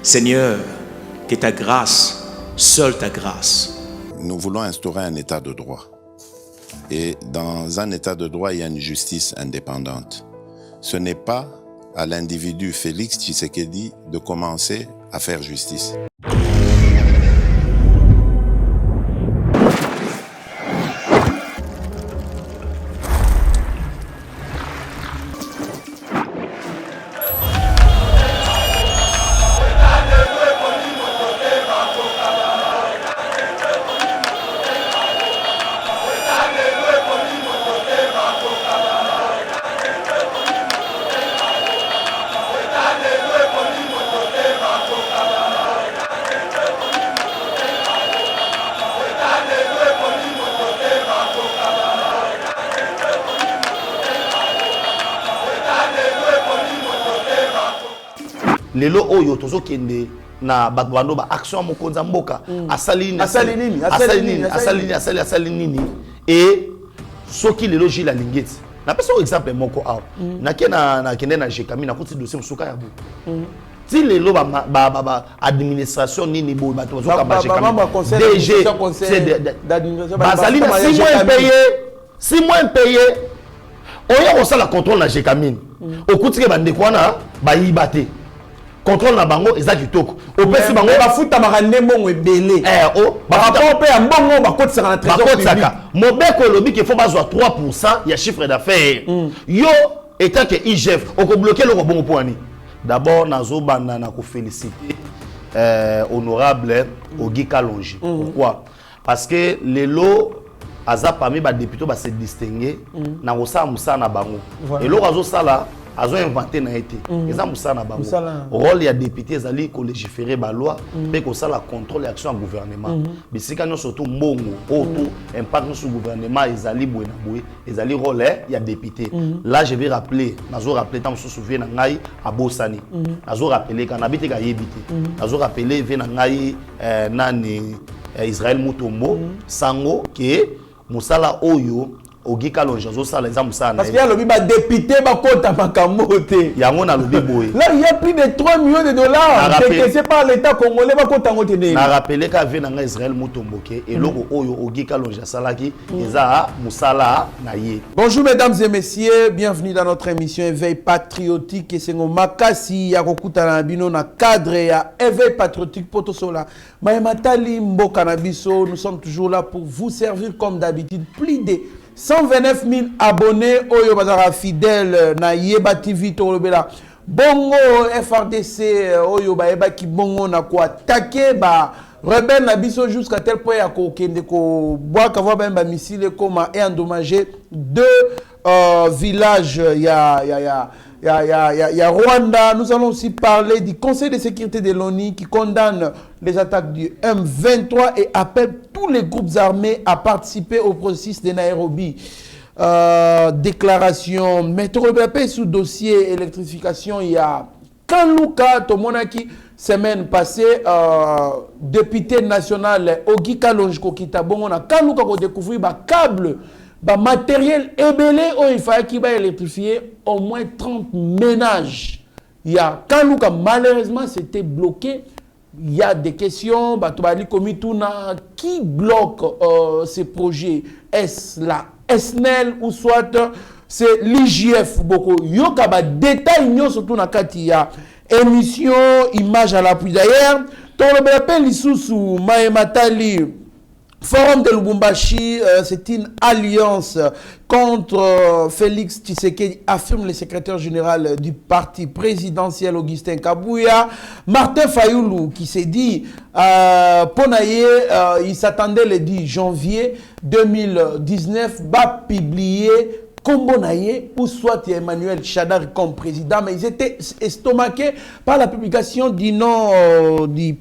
Seigneur, que ta grâce, seule ta grâce. Nous voulons instaurer un état de droit. Et dans un état de droit, il y a une justice indépendante. Ce n'est pas à l'individu Félix Tshisekedi de commencer à faire justice. Lelo oyo tozo kende na batwando ba action mokonza mboka asali nini et soki lelo jila lingeti na pesa exemple moko aw na kende na jekami na kuti dossier musuka ya bu ti lelo ba administration nini bo bato bazoka ba jekami DG bazali na 6 mois impayé oyo kosala contrôle na jekami okuti ke bande kwana ba yibate contrôle na bango ezaki toko opesi bango bafuta makande mbongo ebele ba rapport pe ya mbongo bakotisa na trésor public mobeko lobi ke faut bazwa 3% ya chiffre d'affaires yo étant que IGF oko bloquer le bongo poani d'abord nazo banda na ko féliciter honorable Ogi Kalonji. Pourquoi? Parce que lelo aza parmi ba députés ba se distinguer na kosa musa na bango et lo azo sala azo inventé na été eza musa na bango rôle ya député ezali ko légiférer ba loi pe ko sala contrôle et action du gouvernement bisika no surtout mbongo auto impact sur gouvernement ezali boye na boye ezali rôle ya député là je vais rappeler nazo rappeler tant se souvient na ngai abosani nazo rappeler kana biteka yebité nazo rappeler ve na ngai nani Israël Mutombo sango ke musala oyo Ogi Kalonji zo sala eza musala parce qu'il y a le député bakota makambo te yango na lobi boye là il y a plus de 3 millions de dollars décaissés par l'état congolais bakota ngote ne na rappeler ka ve na Israël Mutombo ke eloko oyo Ogi Kalonji salaki eza musala na ye. Bonjour mesdames et messieurs, bienvenue dans notre émission Éveil patriotique et c'est makasi ya kokuta na bino na cadre ya Éveil patriotique potosola Mayematali mboka na biso. Nous sommes toujours là pour vous servir comme d'habitude. Plus de 129 000 abonnés oyo bazara fidèle na Yeba TV tolobela bongo FRDC oyo ba yeba ki bongo na ko attaquer ba rebelle na biso jusqu'à tel point ya ko kende ko bois kava ba missile comme et endommager 2 villages ya Rwanda. Nous allons aussi parler du Conseil de sécurité de l'ONU qui condamne les attaques du M23 et appelle tous les groupes armés à participer au processus de Nairobi. Déclaration météorologique sous dossier électrification. Il y a Kanluka Tomonaki semaine passée, député national Ogi Kalonji Kokita Bongo na Kanluka ko découvrir ba câble ba matériel ébélé où il fallait qu'il va électrifier au moins 30 ménages. Il y a Kanluka malheureusement c'était bloqué. Il y a des questions, qui bloque ces projets? Est-ce la SNEL ou soit c'est l'IGF? Il y a des détails surtout dans la émission, image à l'appui d'ailleurs. Ton le rappel Lisusu Mayematali Forum de Lubumbashi, c'est une alliance contre Félix Tshisekedi, affirme le secrétaire général du parti présidentiel Augustin Kabouya. Martin Fayoulou qui s'est dit, Ponaye, il s'attendait le 10 janvier 2019, va publier Kombonaye ou soit Emmanuel Chadar comme président, mais ils étaient estomaqués par la publication du nom de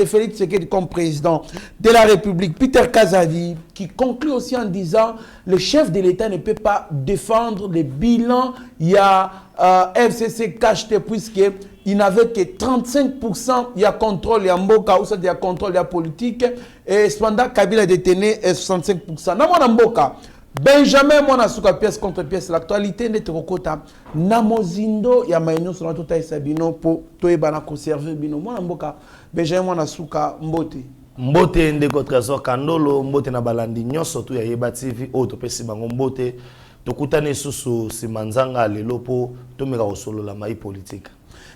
Félix Tshisekedi comme président de la République. Peter Kazadi qui conclut aussi en disant le chef de l'État ne peut pas défendre le bilan. Il y a FCC cacheté puisque il n'avait que 35%, il y a contrôle, il y a Mboka, ou ça il y a contrôle, il y a politique, et cependant Kabila détenait 65%. Dans mon Mboka, Benjamin Mwanasuka pièce contre pièce l'actualité n'était rokota namozindo ya maïno sur notre taille sabino po toeba conserver bino mwana mboka Benjamin Mwanasuka mbote ndeko trésor kandolo mbote na balandi nyonso to ya Yeba TV o to pesi bango mbote tokutane susu simanzanga lelo po tomeka osolola mai politique.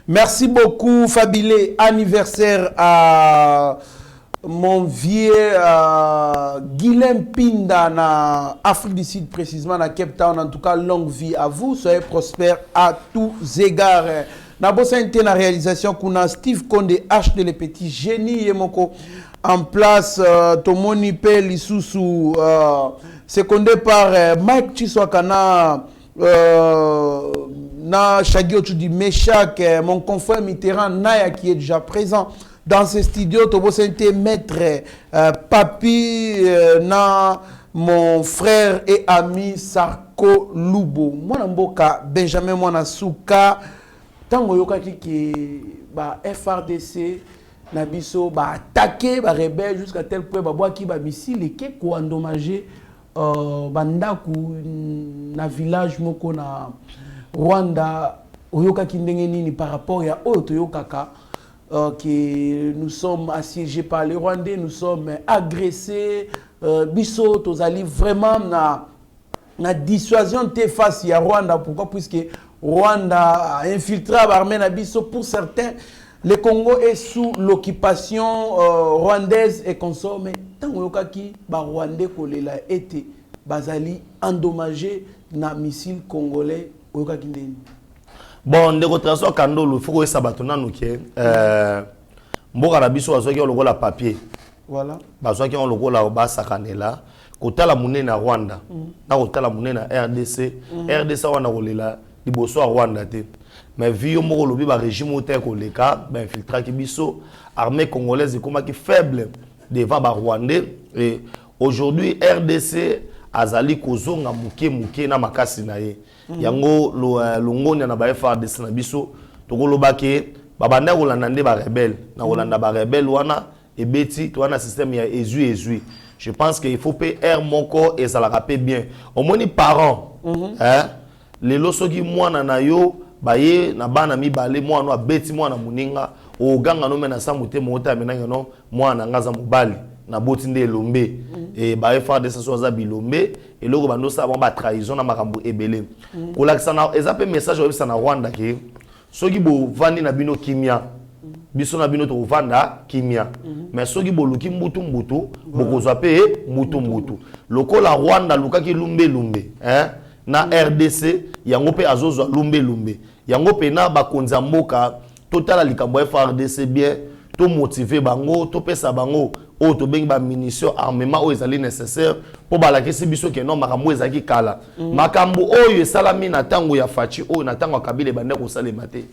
Merci beaucoup Fabile, anniversaire à mon vieux Guilhem Pinda na Afrique du Sud, précisément à Cape Town. En tout cas, longue vie à vous. Soyez prospères à tous égards. Na bossa na réalisation qu'on a Steve Konde H de les petits génies Yemoko en place. Tomoni Pel Isusu secondé par Mike Chiswakana na Shagio du Meshak, mon confrère Mitterrand Naya qui est déjà présent dans ce studio. Tobo Sente maître Papi na mon frère et ami Sarko Lubo. Mwana mboka Benjamin Mwanasuka tango yoka ki ba FRDC na biso ba attaquer ba rebelle jusqu'à tel point ba boa ki ba missile ke ko endommager bandaku na village moko na Rwanda oyoka ki ndenge nini par rapport ya oyo yokaka que nous sommes assiégés par les Rwandais, nous sommes agressés biso tozali vraiment na dissuasion te face à Rwanda. Pourquoi? Puisque Rwanda a infiltré l'armée na biso. Pour certains, le Congo est sous l'occupation rwandaise et consomme. Tant que ba Rwandais kolela été bazali endommagé na missile congolais oyoka kindeni. Bon, ndeko transfert kandolo faut que ça batona nuke mboka na biso azoki lokola papier. Voilà. Bazoki on lokola ba sakanela kotala munene na Rwanda na kotala munene na RDC. RDC wana kolela liboso ya Rwanda te. Mais vu moko lobi ba régime ote koleka ba infiltrer ki biso armée congolaise comme qui faible devant ba Rwandais et aujourd'hui RDC azali kozonga muke na makasi na ye. Yango longoni na ba FARDC na biso tokoloba ke babanda kolanda nde ba rebelle na kolanda ba rebelle wana ebeti to wana système ya ezui. Je pense qu'il faut payer moko et ça la rappelle bien. Au moins les parents hein les losoki mwana na yo baye na bana mibale mwana abeti mwana muninga o ganga no mena samute mota menanga no mwana ngaza mobali na boti nde elombe et ba FARDC so za bilombe et loko bando sa ba trahison na makambo ebele ko lakisa na ezape message obisa na Rwanda ke soki bo vandi na bino kimia biso na bino to vanda kimia mais soki bo luki mbutu bokozwa pe mbutu lokola Rwanda lukaki lumbe hein na RDC yango pe azozwa lumbe yango pe na bakonza mboka total likambo FARDC bien to motiver bango to pesa bango o to bengi ba munitions armement o ezali nécessaire pour balakisi biso ke non makambo ezaki kala makambo oyo esalami na tango ya fachi o na tango kabile bande ko salema te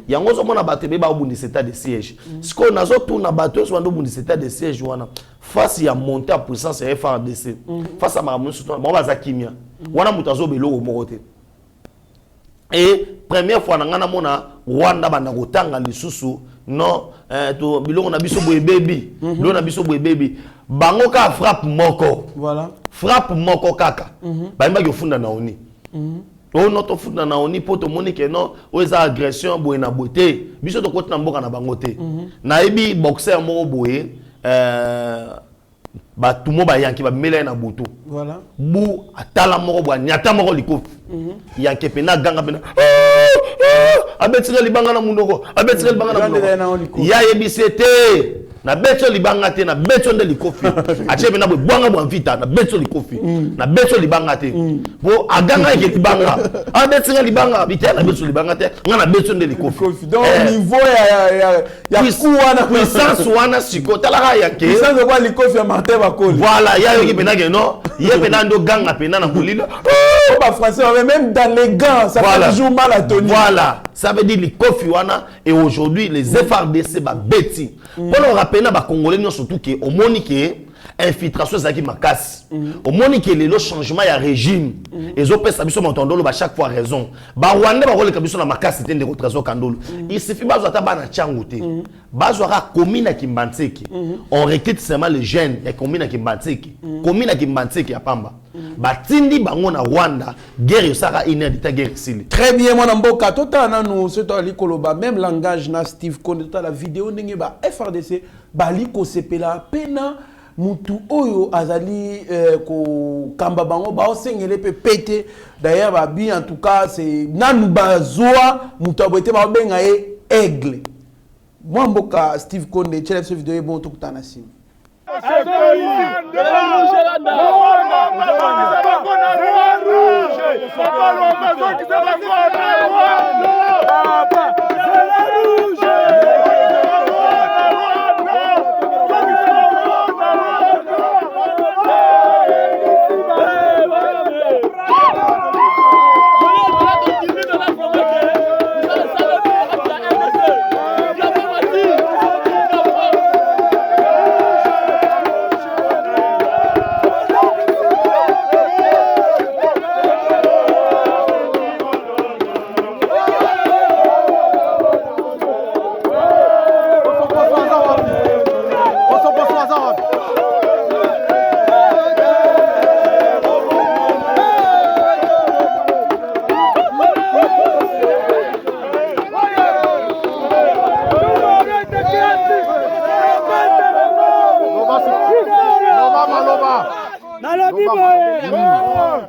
yango zo mona batebe ba obundisa état de siège siko nazo tuna bato so ndo obundisa état de siège wana face ya montée en puissance ya FARDC face à makambo surtout ba baza kimia wana mutazo beloko moko te. Et première fois na mona Rwanda banda kotanga lisusu non to biloko na biso boye baby biloko na biso boye baby bango ka frappe moko voilà frappe moko kaka bayimba ki ofunda na oni o no to funda na oni poto monike non o eza agression boye na beauté biso to kota na mboka na bango te na ebi boxer moko boye ba tumo ba yanki ba mela na butu voilà bu atala moko bwa nyata moko likofi yanke pena ganga pena abetira libanga na munoko abetira libanga na munoko ya yebisete na beto libanga te na beto nde likofi achebe na bwanga bwa vita na beto likofi na beto libanga te bo aganga ke libanga abetira libanga bita na beto libanga te ngana beto nde likofi donc niveau ya kuwana puissance wana siko talaka yake puissance kwa likofi ya Martin Bakoli voilà ya yoki pena ke non ye pena ndo ganga pena na kolila oh ba français même dans les gants ça fait toujours mal à Tony voilà ça veut dire likofi wana et aujourd'hui les FARDC ba beti pour le rappeler na ba congolais surtout que au monique infiltration ezaki makasi omoni ke lelo changement ya régime ezopesa biso Motondolo ba chaque fois raison ba Rwanda ba koleka biso na makasi te ndeko Trésor Kandolo il suffit bazwa ta bana changu te bazwa ka commune Kimbantseke on recrute seulement les jeunes ya commune Kimbantseke commune Kimbantseke ya Pamba batindi bango na Rwanda guerre saka inédita guerre sile très bien mon mboka tota nanu c'est toi likoloba même langage na Steve Konde tota la vidéo ndenge ba FRDC bali ko sepela pena mutu oyo azali ko kamba bango ba osengele pe pété d'ailleurs ba bi en tout cas c'est nanu bazwa mutu abote ba benga e aigle moi mboka Steve Konde tchela ce vidéo bon to kutana sim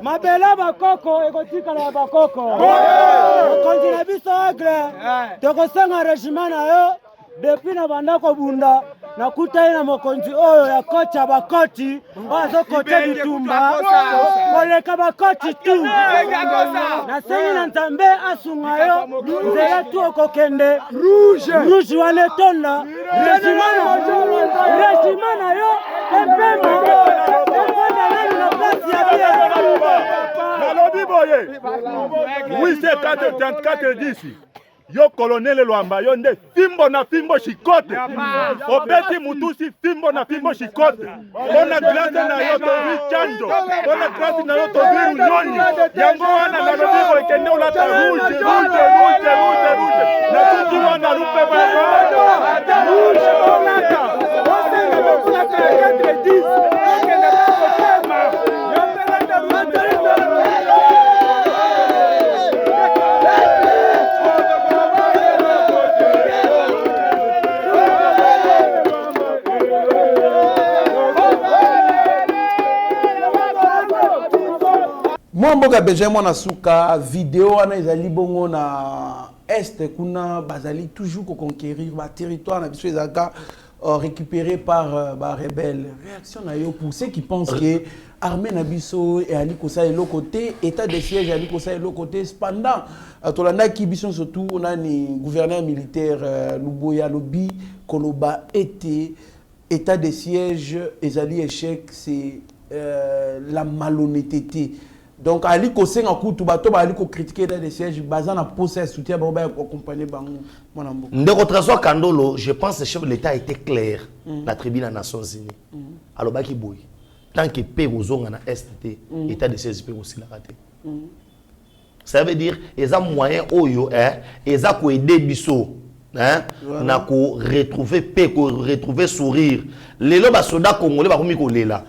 Mabela bakoko ekotika na bakoko mokonzi na biso aigle tokosenga régiment na yo depuis na bandako bunda na kutai na mokonzi oyo ya kocha bakoti bazokocha bitumba koleka bakoti tu na sengi na nzambe asunga yo nzela tu okokende rouge wane tonda régiment na yo epema oui, c'est 4-10. Yo colonel Luamba, yo nde fimbo na fimbo shikote. Obeti mutusi fimbo na fimbo shikote. Ona glace na yo to chanjo. Ona glace na yo to nyoni. Yango wana na lobibo ekende ulata rouge. Na tuki wana lupe baba. Rouge olata. Osenga bekula ka 4-10. Okende bako tema. Moi mboka beje mwana suka vidéo wana ezali bongo na est kuna bazali toujours ko conquérir ba territoire na biso ezaka récupéré par ba rebelle réaction na yo pour ceux qui pensent que armée na biso et ali ko ça et l'autre côté état de siège ali ko ça et l'autre côté cependant tolanda ki biso surtout on a ni gouverneur militaire Luboya Lobi Koloba était état de siège ezali échec c'est la malhonnêteté. Donc ali ko senga kutu bato ba ali ko critiquer dans les sièges bazana poser soutien ba accompagner bango mwana mboka ndeko Trésor Kandolo je pense que le chef de l'état était clair la tribune des Nations Unies alors baki boy tant que paix ozonga na ST état de siège paix aussi la raté ça veut dire ils ont moyen oyo ils ont ko aider biso na ko retrouver paix ko retrouver sourire les loba soldats congolais ba komi ko lela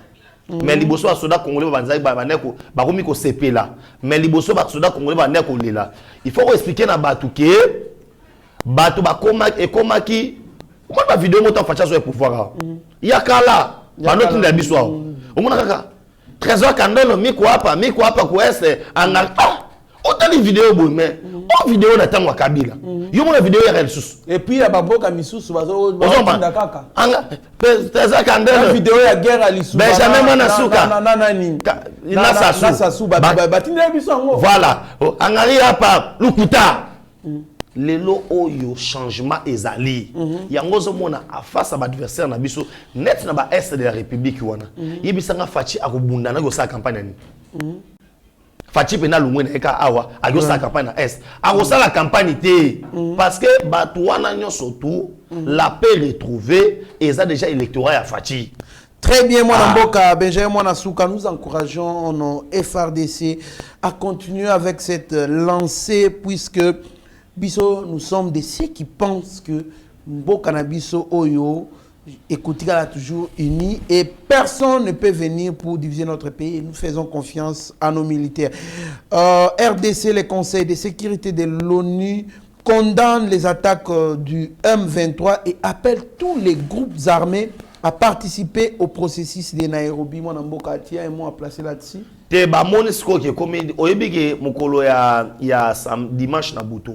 mais liboso ba soda congolais banzaki ba baneko ba komi ko sepela mais liboso ba soda congolais baneko lela il faut expliquer na batu ke batu ba koma e koma ki comment ba vidéo moto facha so pouvoir ya kala ba notre na biso omona kaka Trésor Kandolo miko hapa ko est anga autant de vidéos bon mais en vidéo na tango Kabila yo mona vidéo ya resus et puis ya baboka misusu bazo ndakaka anga Trésor Kandolo vidéo ya guerre ali suba Benjamin Manasuka na sasu batinda biso ngo voilà angari hapa lukuta lelo oyo changement ezali yango zo mona face à adversaire na biso net na ba est de la république wana yebisanga fachi akobunda na yo sa campagne ni Fachi pena lumwe na eka awa ayo sa campagne na est akosa la campagne té parce que batu wana nyo surtout la paix retrouvée et ça déjà électorat ya Fachi Très bien, Mwanamboka, Benjamin Mwanasuka, nous encourageons nos FRDC à continuer avec cette lancée, puisque Bisso, nous sommes de ceux qui pensent que Mboka na Bisso Oyo, Ekoutika toujours unis et personne ne peut venir pour diviser notre pays. Nous faisons confiance à nos militaires. RDC, les conseils de sécurité de l'ONU condamnent les attaques du M23 et appellent tous les groupes armés à participer au processus de Nairobi. Mon amboka tia et moi à placer là-dessus. Te ba monisco qui comme oyebi ke mokolo ya dimanche na butu.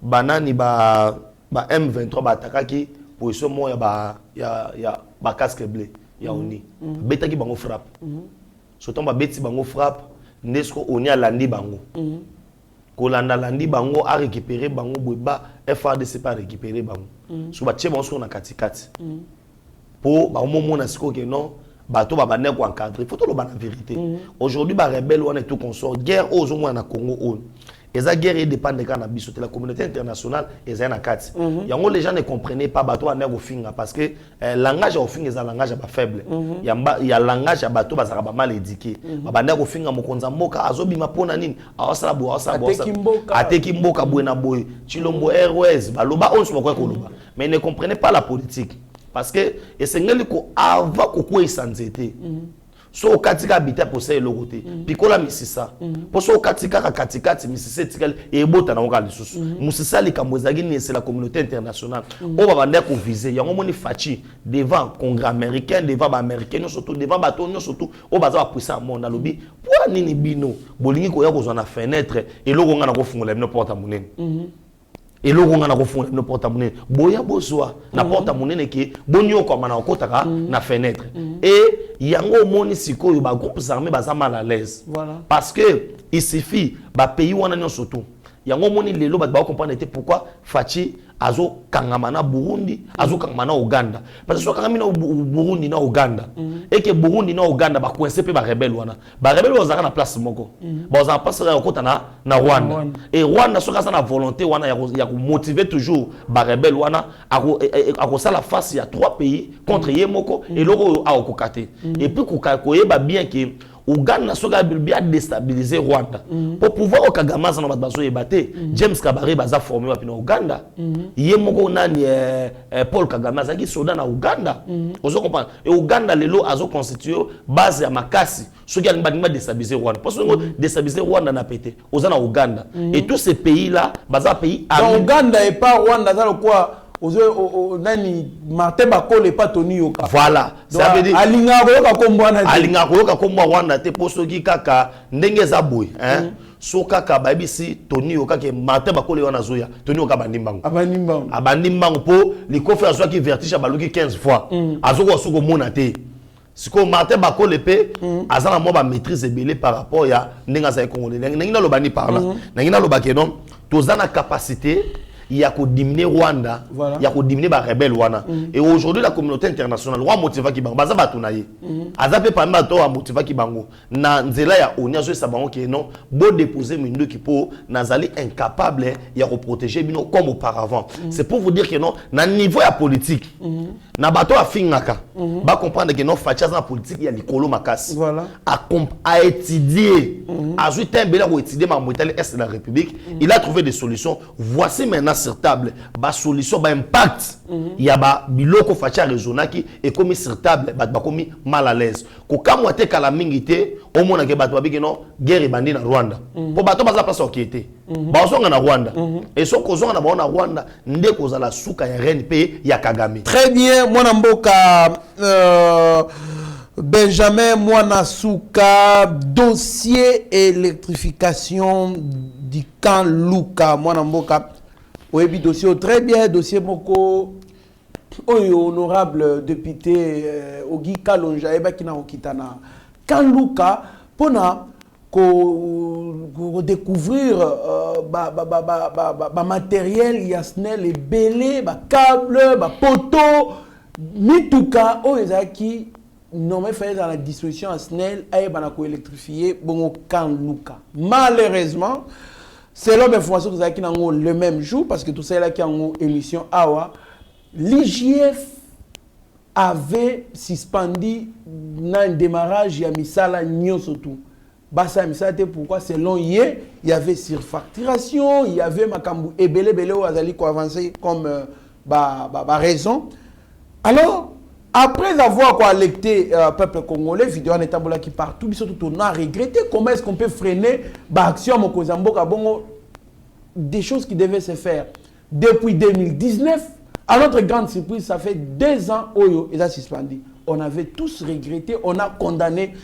Banani ba M23 ba attaquaki position mo ya ba casque bleu ya oni. Betaki bango frappe. Surtout ba beti bango frappe nesco oni alandi bango. Kolanda landi bango a récupérer bango boba FRDC pas récupérer bango. So ba tie bango sur na katikati. Pour bah au moment où on que non bateau ba baner ko encadrer faut tout le la vérité aujourd'hui ba rebelle on est tout consort guerre aux au moins na Congo on et ça guerre dépend de kana biso la communauté internationale et ça na kati yango les gens ne comprenaient pas bateau aner ko finga parce que langage au finga ça langage ba faible il y a langage ya bateau ba ba mal éduqué ba baner ko finga mokonza mboka azobima pona nini awasala bo ateki mboka bwena boy chilombo airways baloba on se ko koloba mais ne comprenaient pas la politique. Parce que et c'est ngeli ko avant ko isanzete so katika bita posa elogote pikola misisa poso katika katikati misisa tikal e bota na ngala lisusu musisa likamozagi ni c'est la communauté internationale on va banda ko viser yango moni fachi devant congrès américain devant ba américain surtout devant bato surtout on va za puissant monde alobi pour nini bino bolingi ko ya ko zona fenêtre et logo ngana ko fungola no porte monene et le on a refondé nos portes à monnaie boya bozwa na porte à monnaie qui bonio comme na okotaka na fenêtre et yango moni siko ba groupes armés baza mal à l'aise parce que il suffit ba pays wana nyo surtout yango moni lelo ba comprendre pourquoi Fachi azo kangamana Burundi azo kangamana Uganda parce que so kangamina Burundi na Uganda et que Burundi na Uganda ba coincé pe ba rebelle wana ozaka na place moko ba ozaka place ya kota na Rwanda et Rwanda so kasa na volonté wana ya ko motiver toujours ba rebelle wana ako sala face ya 3 pays contre yemoko et loko a okokate et puis ko yeba bien que Uganda soka bilbi a déstabiliser Rwanda pour pouvoir au Kagame ça na bazo yebate James Kabarebe baza formé wa pina Uganda yemoko nani Paul Kagame azaki soda na Uganda ozo comprendre et Uganda lelo azo constituer base ya makasi soki ya ngba déstabiliser Rwanda parce que déstabiliser Rwanda na pété oza na Uganda et tous ces pays là baza pays dans Uganda et pas Rwanda ça le quoi nani Martin Bakole pas Tony Yoka. Voilà. Ça veut dire alinga koyoka komba Rwanda te posoki kaka ndenge za boy hein. So kaka babisi Tony Yoka ke Martin Bakole wana zoya Tony Yoka bandimbango. Abandimbango po likofe azwa ki vertige baluki 15 fois. Azoko soko mona te. Siko Martin Bakole pe azana mo ba maîtrise belé par rapport ya ndenga za congolais. Nengina lo bani par là. Nengina lo bakenon tozana capacité il y a qu'au diminuer Rwanda, il y a qu'au diminuer les rebelles Rwanda. Et aujourd'hui, la communauté internationale, Rwanda motiva qui bango, baza batunaye. Azape parmi bato a motiva qui bango. Na nzela ya onia zo sabango qui non, beau déposer mindo qui po nazali incapable ya protéger bino comme auparavant. C'est pour vous dire que non, na niveau ya politique, na bato a fingaka, ba comprendre que non facha na politique il y a likolo makasi. Voilà. À étudier, à jouer tembela ou étudier ma montale est de la République, il a trouvé des solutions. Voici maintenant sur table ba solution ba impact il y a ba biloko facha rezonaki et comme sur table ba komi mal à l'aise ko kamwa te kala mingité au mona ke bato babiki non guerre bandi na Rwanda po bato baza place okité ba zonga na Rwanda et so ko zonga na ba na Rwanda nde ko za la suka ya RNP ya Kagame. Très bien mwana mboka Benjamin Mwanasuka, dossier électrification du camp Luka mwana mboka. Oui, dossier très bien, dossier moko honorable député Ogi Kalonja eba kina okitana. Quand Luka pona ko découvrir matériel yasnel et belé, câble, poteau, mituka ezaki non mais fait dans la disposition yasnel ayeba ko électrifier bon quand Luka. Malheureusement selon l'information que vous avez le même jour, parce que tout ça est là qui a une émission AWA, l'IGF avait suspendu un démarrage ya misala nyonso tout. Basa misala te pourquoi selon il y avait surfacturation, il y avait makambu ebele ou azali ko avancer comme raison. Alors après avoir alerté peuple congolais, vidéo en état qui partout, on a regretté comment est-ce qu'on peut freiner l'action Mokozamboka bongo, des choses qui devaient se faire depuis 2019. À notre grande surprise, ça fait 2 ans Oyo et ça suspendu. On avait tous regretté, on a condamné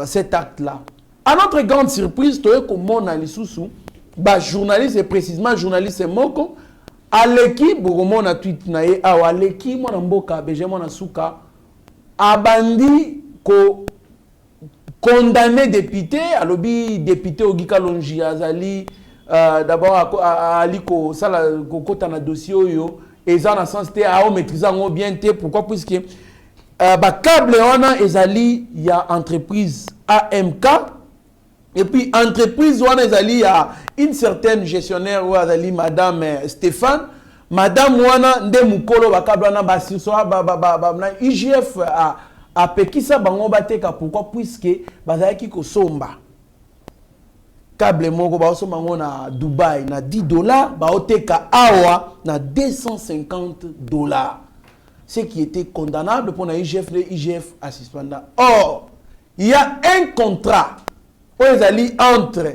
cet acte-là. À notre grande surprise, comment on a les sous-sous, journaliste et précisément journaliste Moko, à l'équipe, on a tweet naé, à l'équipe, mon amboka, mon asuka, abandi ko condamné député, à l'objet député Ogika Longi Azali. D'abord à aliko ça la kota na dossier yo et ça na sens té à maîtriser en bien té pourquoi puisque câble on a ezali il y a entreprise AMK et puis entreprise on ezali il y a une certaine gestionnaire ou ezali madame Stéphane madame wana nde mukolo ba câble na ba siso ba IGF a pekisa bango bateka pourquoi puisque bazaki ko somba câble moko ba osoma na Dubaï na $10 ba oteka awa na $250, ce qui était condamnable pour la IGF. Le IGF a suspendu. Or il y a un contrat entre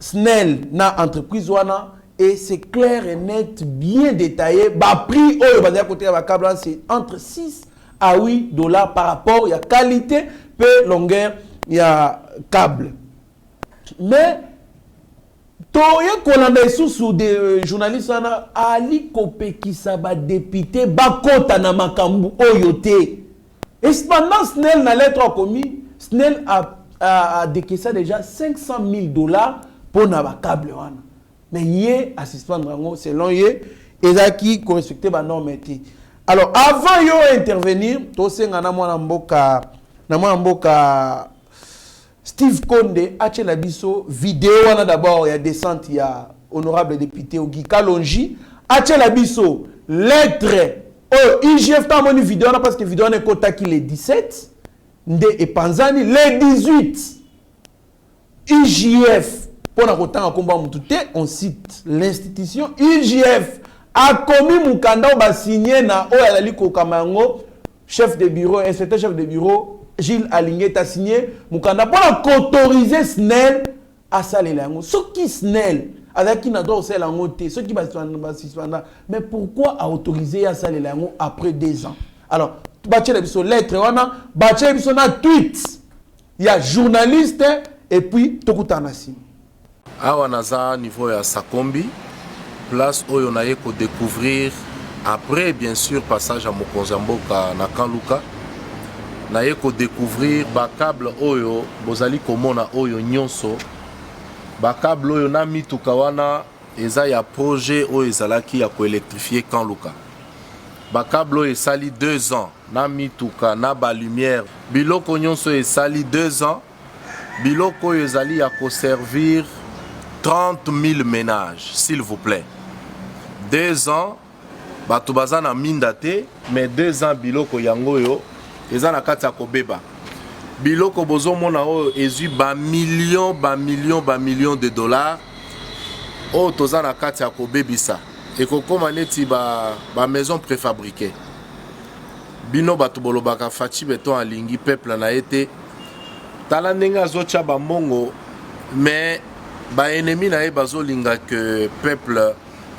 SNEL na entreprise wana et c'est clair et net bien détaillé ba prix oyo ba côté ba câble c'est entre 6 à $8 par rapport à la qualité peu longueur il y a câble. Mais toye kolanda sous des journalistes ana ali kopekisa ba député bakota na makambu oyote. Et cependant SNEL na lettre commis, SNEL a décaissé déjà $500,000 pour na ba câble wana. Mais yé a suspendre ngo selon yé ezaki ko respecter ba norme té. Alors avant yo intervenir, to senga na mwana mboka Steve Konde a la biso vidéo wana d'abord il y a descente il y a honorable député Ogika Longi a la biso lettre IGF ta moni vidéo parce que vidéo est kotaki les 17 nde et panzani les 18 IGF pour na kotanga komba mutute on cite l'institution IGF a commis mukanda ba signé na o ya liko kamango chef de bureau inspecteur chef de bureau Gilles Alingé a signé Mukanda pour autoriser SNEL à saler l'ango. Ce qui SNEL, avec qui n'a pas aussi l'ango, ce qui va se mais pourquoi a autorisé à saler l'ango après 2 ans? Alors, tu as sur lettre, tu as sur tweet. Il y a journaliste et puis Tokutanasi. Awa naza niveau ya Sakombi, place où on a découvrir après bien sûr passage à Mokonzamboka na Kanluka. Naye ko découvrir ba câble oyo bozali komona oyo nyonso ba câble oyo na mituka wana eza ya projet oyo ezalaki ya ko électrifier Kanluka. Ba câble oyo esali 2 ans na mituka na ba lumière biloko nyonso esali 2 ans biloko oyo ezali ya ko servir 30 000 ménages s'il vous plaît. 2 ans bato bazana mindate mais 2 ans biloko yango yo ezana kati ya kobeba biloko bozomona oyo ezwi ba millions de dollars oyo tozana kati ya kobebisa ekokoma neti ba maison préfabriquée bino bato bolobaka faci beton alingi peuple na ete tala ndenge azotya bamongo mais baennemi na ye bazolinga que peuple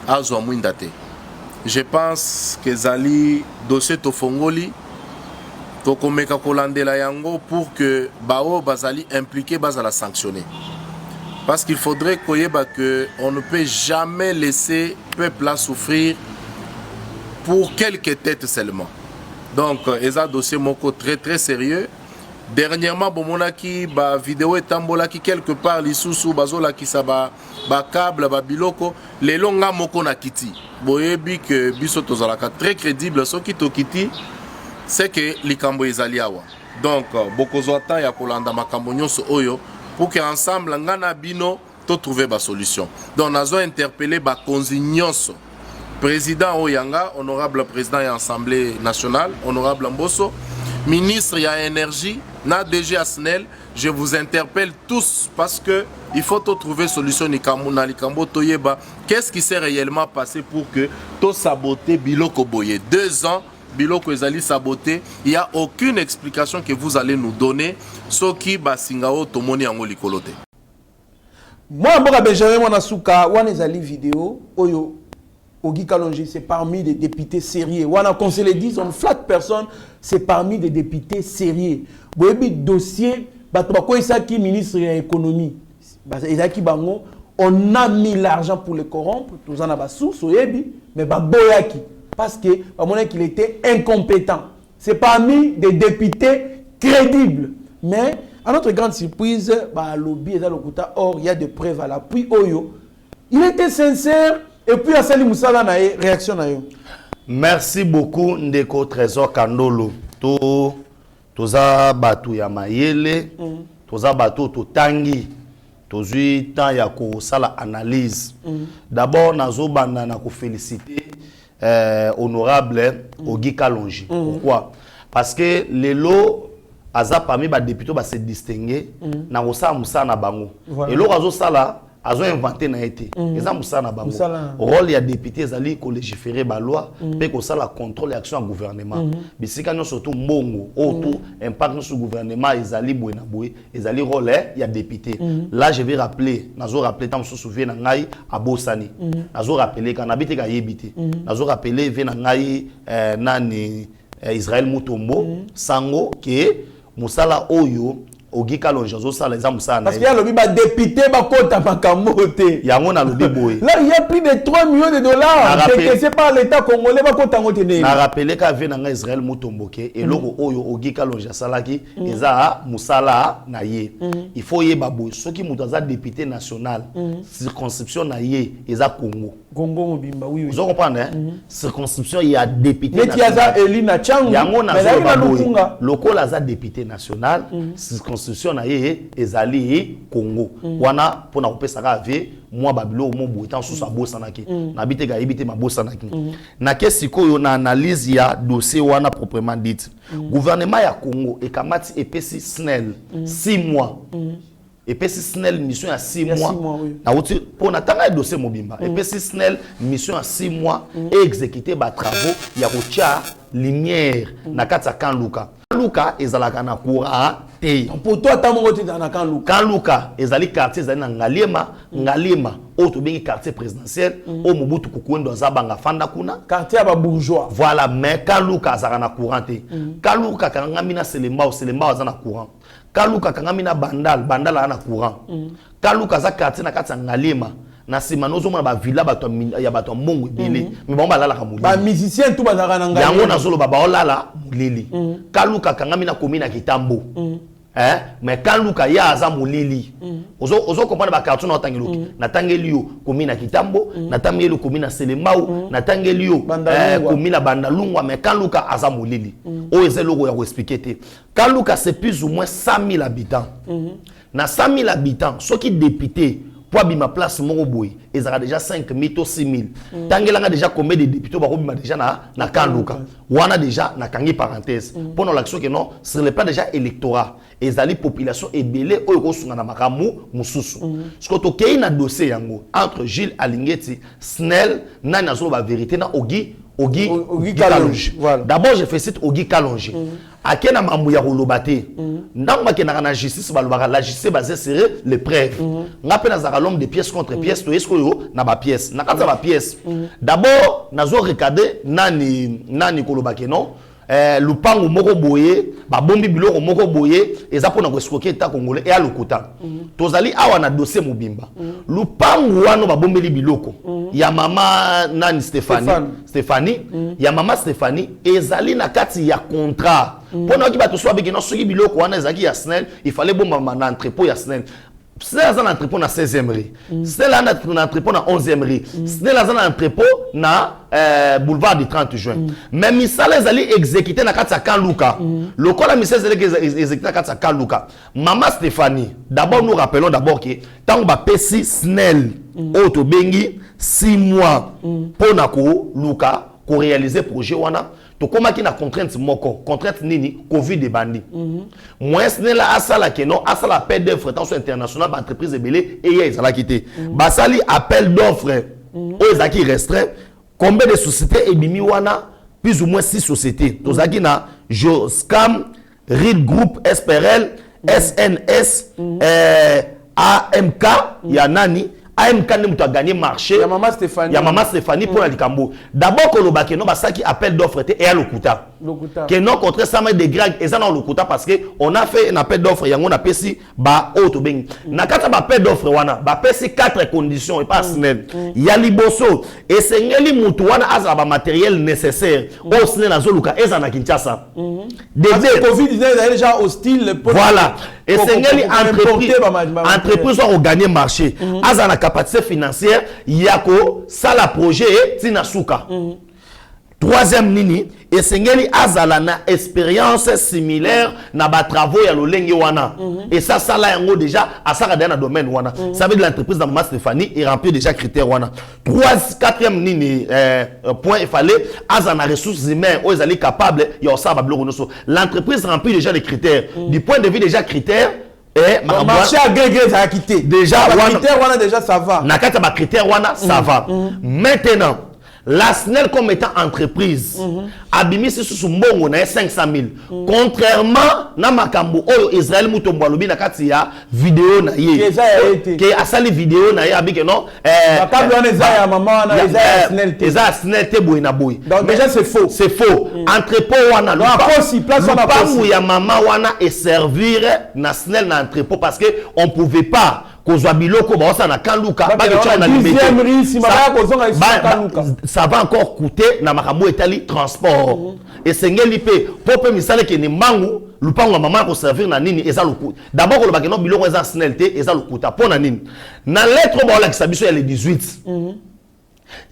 azwa mwinda te. Je pense que ezali dossier tofongoli tokomeka kolandela yango pour que bao bazali impliqué bazala sanctionné parce qu'il faudrait koyeba que on ne peut jamais laisser peuple là souffrir pour quelques têtes seulement. Donc eza dossier moko très sérieux. Dernièrement bomonaki ba vidéo etambolaki quelque part lisusu bazola kisa ba câble ba biloko les longa moko na kiti boyebi que biso tozalaka très crédible soki to kiti c'est que likambo ezali awa. Donc bokozwa temps ya kolanda makambo nyonso oyo pour que ensemble ngana bino to trouver ba solution. Donc nazo interpeller ba konzi nyonso président Oyanga, honorable président et Assemblée nationale, honorable Mbosso, ministre et énergie, na DG Asnel, je vous interpelle tous parce que il faut trouver solution na likambo toyeba. Qu'est-ce qui s'est réellement passé pour que to saboter Biloko Boye 2 ans Biloko ezali saboté, il n'y a aucune explication que vous allez nous donner ce qui basingao tomoni yango likolote. Moi mboka Benjamin Mwanasuka wana ezali vidéo oyo Ogi Kalonji, c'est parmi des députés sérieux. Wana qu'on se le dise, on flatte personne, c'est parmi des députés sérieux. Boyebi dossier, qui ministre de l'économie, on a mis l'argent pour les corrompre, tous en avons sous, mais boyaki parce que qu'il était incompétent. C'est parmi des députés crédibles. Mais à notre grande surprise, lobby est or il y a des preuves à l'appui. Il était sincère. Et puis, à Sali Moussala, réaction. Merci beaucoup, Ndeko Trésor Kandolo. Toza Batou Yamayele, Toza Batou Totangi, Tozui Tan Yako Sala analyse. D'abord, Nazo Banda Nako féliciter honorable Ogi Kalonji. Pourquoi? Parce que les lots, Aza parmi les députés se distinguer, Nako Sala Moussa na Bango. Et l'eau Azo Sala, Azo inventé na été. Eza Moussa na Bango. Rôle ya député zali ko légiférer ba loi, pe ko sala contrôle et action en gouvernement. Bisika nyo surtout mbongo, auto impact sur gouvernement ezali boye na boye, ezali rôle ya député. Là je vais rappeler, nazo rappeler tant se souvient na ngai abosani. Nazo rappeler kana bité ka yebité. Nazo rappeler ve na ngai nani Israël Mutombo sango ke musala oyo Ogi Kalonji sala eza musana. Parce qu'il y a le député bakota makamote. Yango na lobi boy. Là il y a plus de 3 millions de dollars décaissés par l'État congolais bakota ngotene. Na rappelé ka ve na Israël Mutombo ke eloko oyo Ogi Kalonji salaki eza musala na ye. Il faut yeba boy soki mutu aza député national circonscription na ye eza Congo. Congo mobimba oui. Vous comprenez circonscription il y a député national. Mais Tiaza Elina Changu. Yango na Lukunga. Local aza député national circonscription na ye ezali Congo. Wana pona kopesa ka ve moi babilo mo boitan sous sa bossa naki. Na bité ga ebité ma bossa naki. Na kesi koyo na analyse ya dossier wana proprement dit. Gouvernement ya Congo e kamati epesi SNEL 6 mois. Epesi SNEL mission à 6 mois. Na outi pour natanga dossier mobimba. Epesi SNEL mission à 6 mois et exécuter ba travaux ya kotia lumière na kata kan Luka. Luka ezalaka na courant te. Pour toi ta mongo te na kan Luka. Kan Luka ezali quartier ezali na Ngalema auto bengi quartier présidentiel au Mobutu Kukwendo azabanga fanda kuna quartier ba bourgeois. Voilà mais kan Luka azaka na courant te. Kan Luka kanga mina Selemba azana courant. Kaluka kangamina bandal ana courant. Kaluka za quartier na kati Ngalema na sima nozo mona ba villa bato ya bato mbongo ebele mais ba lala ka mulili. Ba musicien tout bazaka na Ngalema. Yango na zolo ba olala mulili. Kaluka kangamina komina Kitambo. Mais Kaluka ya aza mulili. Ozo comprendre ba carton na tangelo. Na tangeli yo komina Kitambo, na tangeli komina Selembao, na tangeli yo komina Bandalungwa mais Kaluka aza mulili. O ezelo ya expliquer te. Kaluka c'est plus ou moins 100 000 habitants. Na 100 000 habitants, ceux qui députés pour bima place moko boy, ils ont déjà 5 000 ou 6 000. Tangelanga déjà combien de députés ba bima déjà na Kaluka. Wana déjà na kangi parenthèse. Pendant l'action que non, sur le plan déjà électorat, ils allaient population ebelé oyo ko sunga na makamu mususu. Ce que to kei na dossier yango entre Gilles Alingeti, Snell, na nazo ba vérité na Ogi Kalonji. Voilà. D'abord je félicite Ogi Kalonji. Akena mambu ya kolobate. Ndanga ke na justice balobaka la justice basée sur les preuves. Ngape na zaka l'homme de pièce contre pièce to esko yo na ba pièce. Na kata ba pièce. D'abord nazo regarder nani kolobake non. Lupango moko boye ba bombi biloko moko boye eza pona ko escroquer ta congolais et à lokuta. Tozali awa na dossier mobimba. Lupango wano ba bombeli biloko. Ya mama nani Stéphanie ya mama Stéphanie ezali na kati ya contrat. Pona ki ba to so abiki no soki biloko wana ezaki ya SNEL, il fallait bomba na entrepôt ya SNEL. SNEL a un entrepôt na 16e rue. SNEL a un entrepôt na 11e rue. SNEL a un entrepôt na boulevard du 30 juin. Mais misala ezali exécuté na kati ya Kanluka. Le col misala ezali exécuté na kati ya Kanluka. Maman Stéphanie, d'abord nous rappelons d'abord que tant ba pesi SNEL auto bengi 6 mois pour na ko luka ko réaliser projet wana. To koma ki na contrainte moko, contrainte nini Covid de bandi. Moi SNEL a asala ke non, asala appel d'offres tension internationale ba entreprise belé et ya ezala quitté. Basali appel d'offres o ezaki restreint. Combien de sociétés ebimi wana plus ou moins 6 sociétés. Tozaki na Joscam, Reed Group, SPRL, SNS, AMK, ya nani AMK ne mutu a gagné marché. Ya Maman Stéphanie. Ya Maman Stéphanie pour la Likambo. D'abord koloba ke non basaki appel d'offres et à Lokuta. Que non contre ça mais des grags et ça dans Lokuta parce que on a fait un appel d'offres yango na pesi ba auto beng. Na kata ba appel d'offres wana ba pesi 4 conditions et pas SNEL. Ya liboso et sengeli mutu wana azala ba matériel nécessaire au SNEL na zoluka eza na Kinshasa. Depuis Covid-19 déjà hostile. Voilà. Et sengeli entreprise ont gagné marché. Azala na capacité financière yako ça la projet tinasuka. Troisième nini et sengeli azala na expérience similaire na ba travaux ya lolenge wana et ça là yango déjà asaka dans domaine wana ça veut dire l'entreprise de Maman Stéphanie est rempli déjà critères wana. Quatrième nini point il fallait azala na ressources humaines aux ali capable ya ça ba bloko noso l'entreprise remplit déjà les critères du point de vue déjà critères et marché à gré ça a quitté déjà critères wana déjà ça va na kata ba critères wana ça va maintenant la SNEL comme étant entreprise abimi sous mbongo na 500 000 contrairement na makambo oyo Israël mutombo alobi na kati ya vidéo na ye que asali vidéo na ye abike non makambo wana eza ya maman na eza ya SNEL te eza SNEL te boy na boy donc déjà c'est faux entrepôt wana lo akosi place wana akosi ya maman wana et servir na SNEL na entrepôt parce que on pouvait pas kozwa biloko ba osa na Kanluka ba ke na ça va encore coûter na makambo etali transport et sengeli pe pope misale ke ni mangu lupango maman ko servir na nini eza luku d'abord ko lobaki no biloko eza SNEL te eza lukuta pona nini na lettre ba la kisabiso ya le 18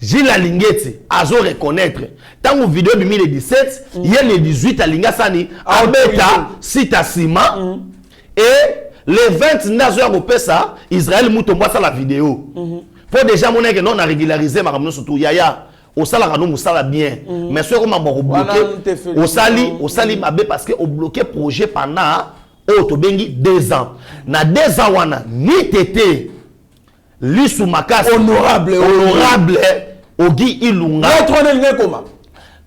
Gilles Alingeti azo reconnaître tango vidéo de 2017 il y a le 18 alinga sani abeta sita sima et les 20 nations européennes, Israël mutombo ça la vidéo. Faut déjà montrer que non on a régularisé ma ramener surtout yaya au sala nous sala bien. Mais ce qu'on m'a bloqué au sali mabé parce que au bloqué projet pendant to bengi 2 ans. Na 2 ans wana ni tété lisu makas honorable Ogi Ilunga.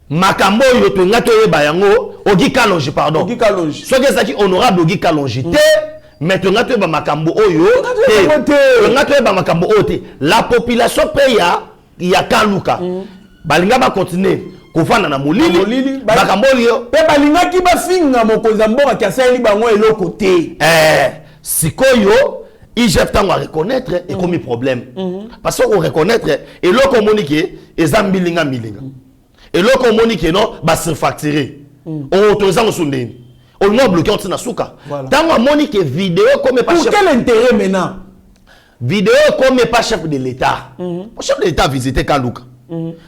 Makambo yoto ngato yeba yango Ogi Kalonji pardon. Ogi Kalonji. Ce que ça qui honorable Ogi Kalonji maintenant tu ba makambo oyo makambo ote la population paye ya Kanluka balinga ba continuer kofana na molili makambo oyo pe balinga ki ba finga mokonza mboka ki asali bango eloko te sikoyo IGF tango à reconnaître et comme problème parce qu'on reconnaître et loko monique ezambi linga et loko monique non ba surfacturer on autorise en sondé on m'a bloqué on na souka tant moi monique vidéo comme pas chef. Pour quel intérêt maintenant vidéo comme pas chef de l'état chef de l'état visiter Kanluka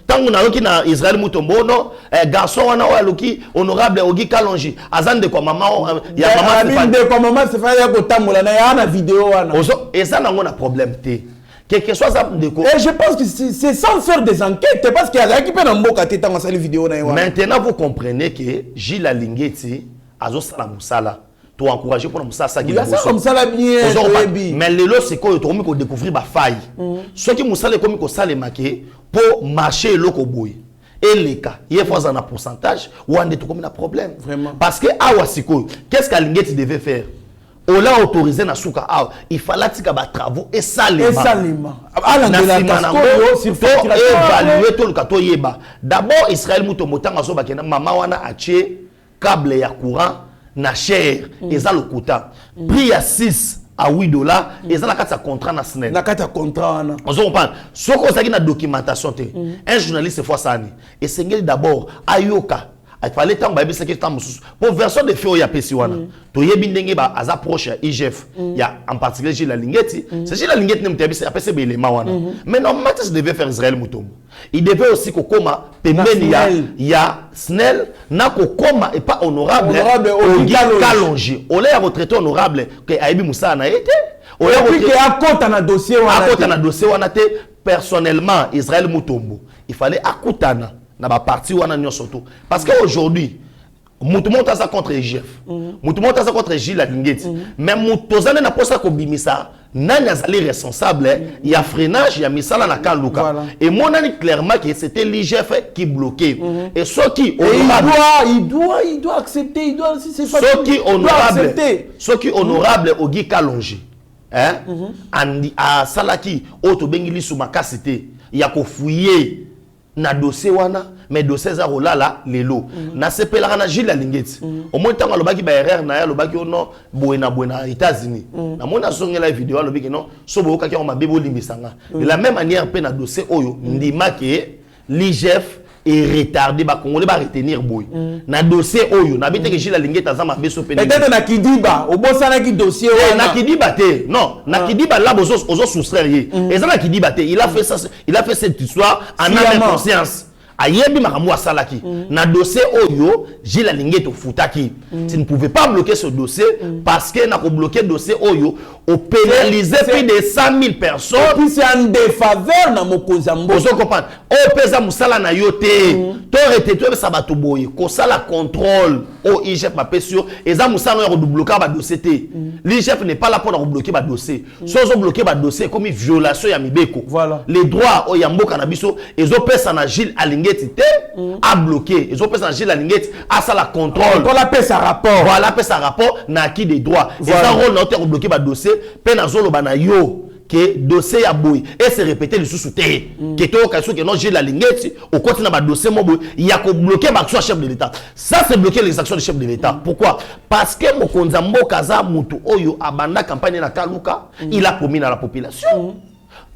tant on a loki na Israël mutombo no garçon wana o loki honorable Ogi Kalonji azande kwa maman ya maman de kwa maman se fa ya ko tambola na ya na vidéo wana ozo et ça na ngona problème te quelque chose ça de quoi et je pense que c'est sans faire des enquêtes parce qu'il y a qui peut na mboka te tanga sali vidéo na ya maintenant vous comprenez que Gilles Alingeti azo sala musala to encourager pour musala ça qui est comme ça la bien mais le lot c'est quoi to ko découvrir ba faille ce qui musala comme ko sale maké pour marcher loko boy et les cas il faut un pourcentage ou on est comme un problème vraiment parce que awa siko qu'est-ce qu'Alingeti devait faire on l'a autorisé na souka awa il fallait tika ba travaux et salement ala ngela tasco sur évaluer tout le kato yeba d'abord Israël mutombo tanga so bakena mama wana ache câble ya courant na cher eza lokuta prix ya 6 à 8 dollars eza na kati ya contrat na SNEL na kati ya contrat na on comprend soko ozaki na documentation te un journaliste fois sani et sengeli d'abord ayoka il fallait tant baïbi c'est que tant mususu pour version de fait ya pesiwana to yebi ndenge ba aza proche ya IGF ya en particulier Gilles Lingeti c'est Gilles Lingeti ne mtabi c'est apese belema wana mais normalement ça devait faire Israël Mutombo il devait aussi kokoma pembeni ya Snell na kokoma et pas honorable Kalonji on l'a retraité honorable que Aibi Moussa na été on l'a retraité à côté na dossier wana te personnellement Israël Mutombo il fallait akutana na ba parti wana nyo surtout parce que aujourd'hui mutumonta ça contre IGF mutumonta ça contre Gilles Lingeti mais mutozane na posa ko bimisa nani azali responsable il y a freinage il y a misala na Kanluka et mon ani clairement que c'était l'IGF qui bloquait et ceux qui il doit accepter il doit si c'est pas ceux qui honorable Ogi Kalonji hein andi a salaki auto bengili sous makasité il y a ko fouiller na dossier wana mais dossier za rolala lelo na sepelaka na Gilles Lingeti au moins tant alobaki ba erreur na ya lobaki ono boena États-Unis na mona songela vidéo alobaki non so boka ki on mabebo limbisanga de la même manière pe na dossier oyo ndima ke l'IGF est retardé ba congolais ba retenir boy na dossier oyo na bité que Gilles Lingeti azama beso pe peut-être na Kidiba au bosana ki dossier na Kidiba te non na Kidiba là bozo soustraire et ça na Kidiba te il a fait ça il a fait cette histoire en âme et conscience ayebi makambo asalaki na dossier oyo Gilles Lingeti ofutaki tu ne pouvais pas bloquer ce dossier parce que na ko bloquer dossier oyo au pénaliser plus de 100 000 personnes et puis c'est en défaveur na mokonzambo vous comprenez o pesa musala na yote to rete to ça bato boye ko sala contrôle au IGF mapé sur eza musala ya ko bloquer ba dossier té l'IGF n'est pas là pour bloquer ba dossier sozo bloquer ba dossier comme violation ya mibeko voilà les droits o ya mboka na biso ezo pesa na Gilles a bloqué ils ont fait changer la lignette à ça la contrôle on la paie sa rapport voilà paie sa rapport na qui des droits et ça rôle notaire bloqué ba dossier pena zolo bana yo que dossier a boy et c'est répété le sous terre que to ka que non j'ai la lignette au continent ba dossier mo boy il y a ko bloquer ba action chef de l'état ça c'est bloquer les actions du chef de l'état pourquoi parce que mokonza mboka za mutu oyo abanda campagne na Kanluka il a promis à la population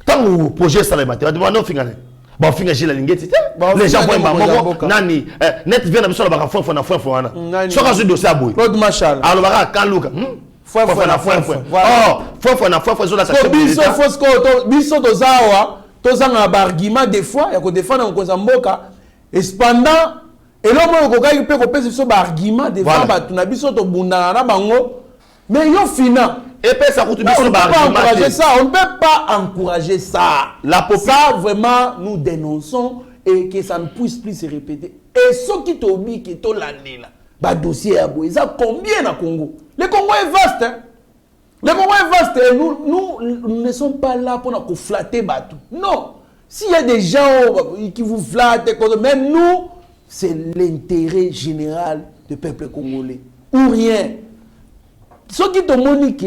quand vous projet ça les matériaux non fingané bon finga Gilles Lingeti les gens voient maman nani net vient na biso la baka fo na fo wana so ka zo dossier aboy Claude Machal alors baka Kanluka fo na fo oh fo na fo zo la ça biso fosco biso to zawa to zanga ba argument des fois ya ko défendre ko zamboka et cependant et l'homme ko ka pe ko pesa biso ba argument des fois ba tuna biso to bunda na bango mais yo fina et puis ça coûte on ne peut pas encourager ça on ne peut pas encourager ça ça vraiment nous dénonçons et que ça ne puisse plus se répéter et ce qui t'oblige que to l'année là bah dossier à boy ça combien na Congo le Congo est vaste hein? Le Congo est vaste et nous ne sommes pas là pour nous flatter bateau non s'il y a des gens qui vous flattent même nous c'est l'intérêt général du peuple congolais ou rien ce qui te monique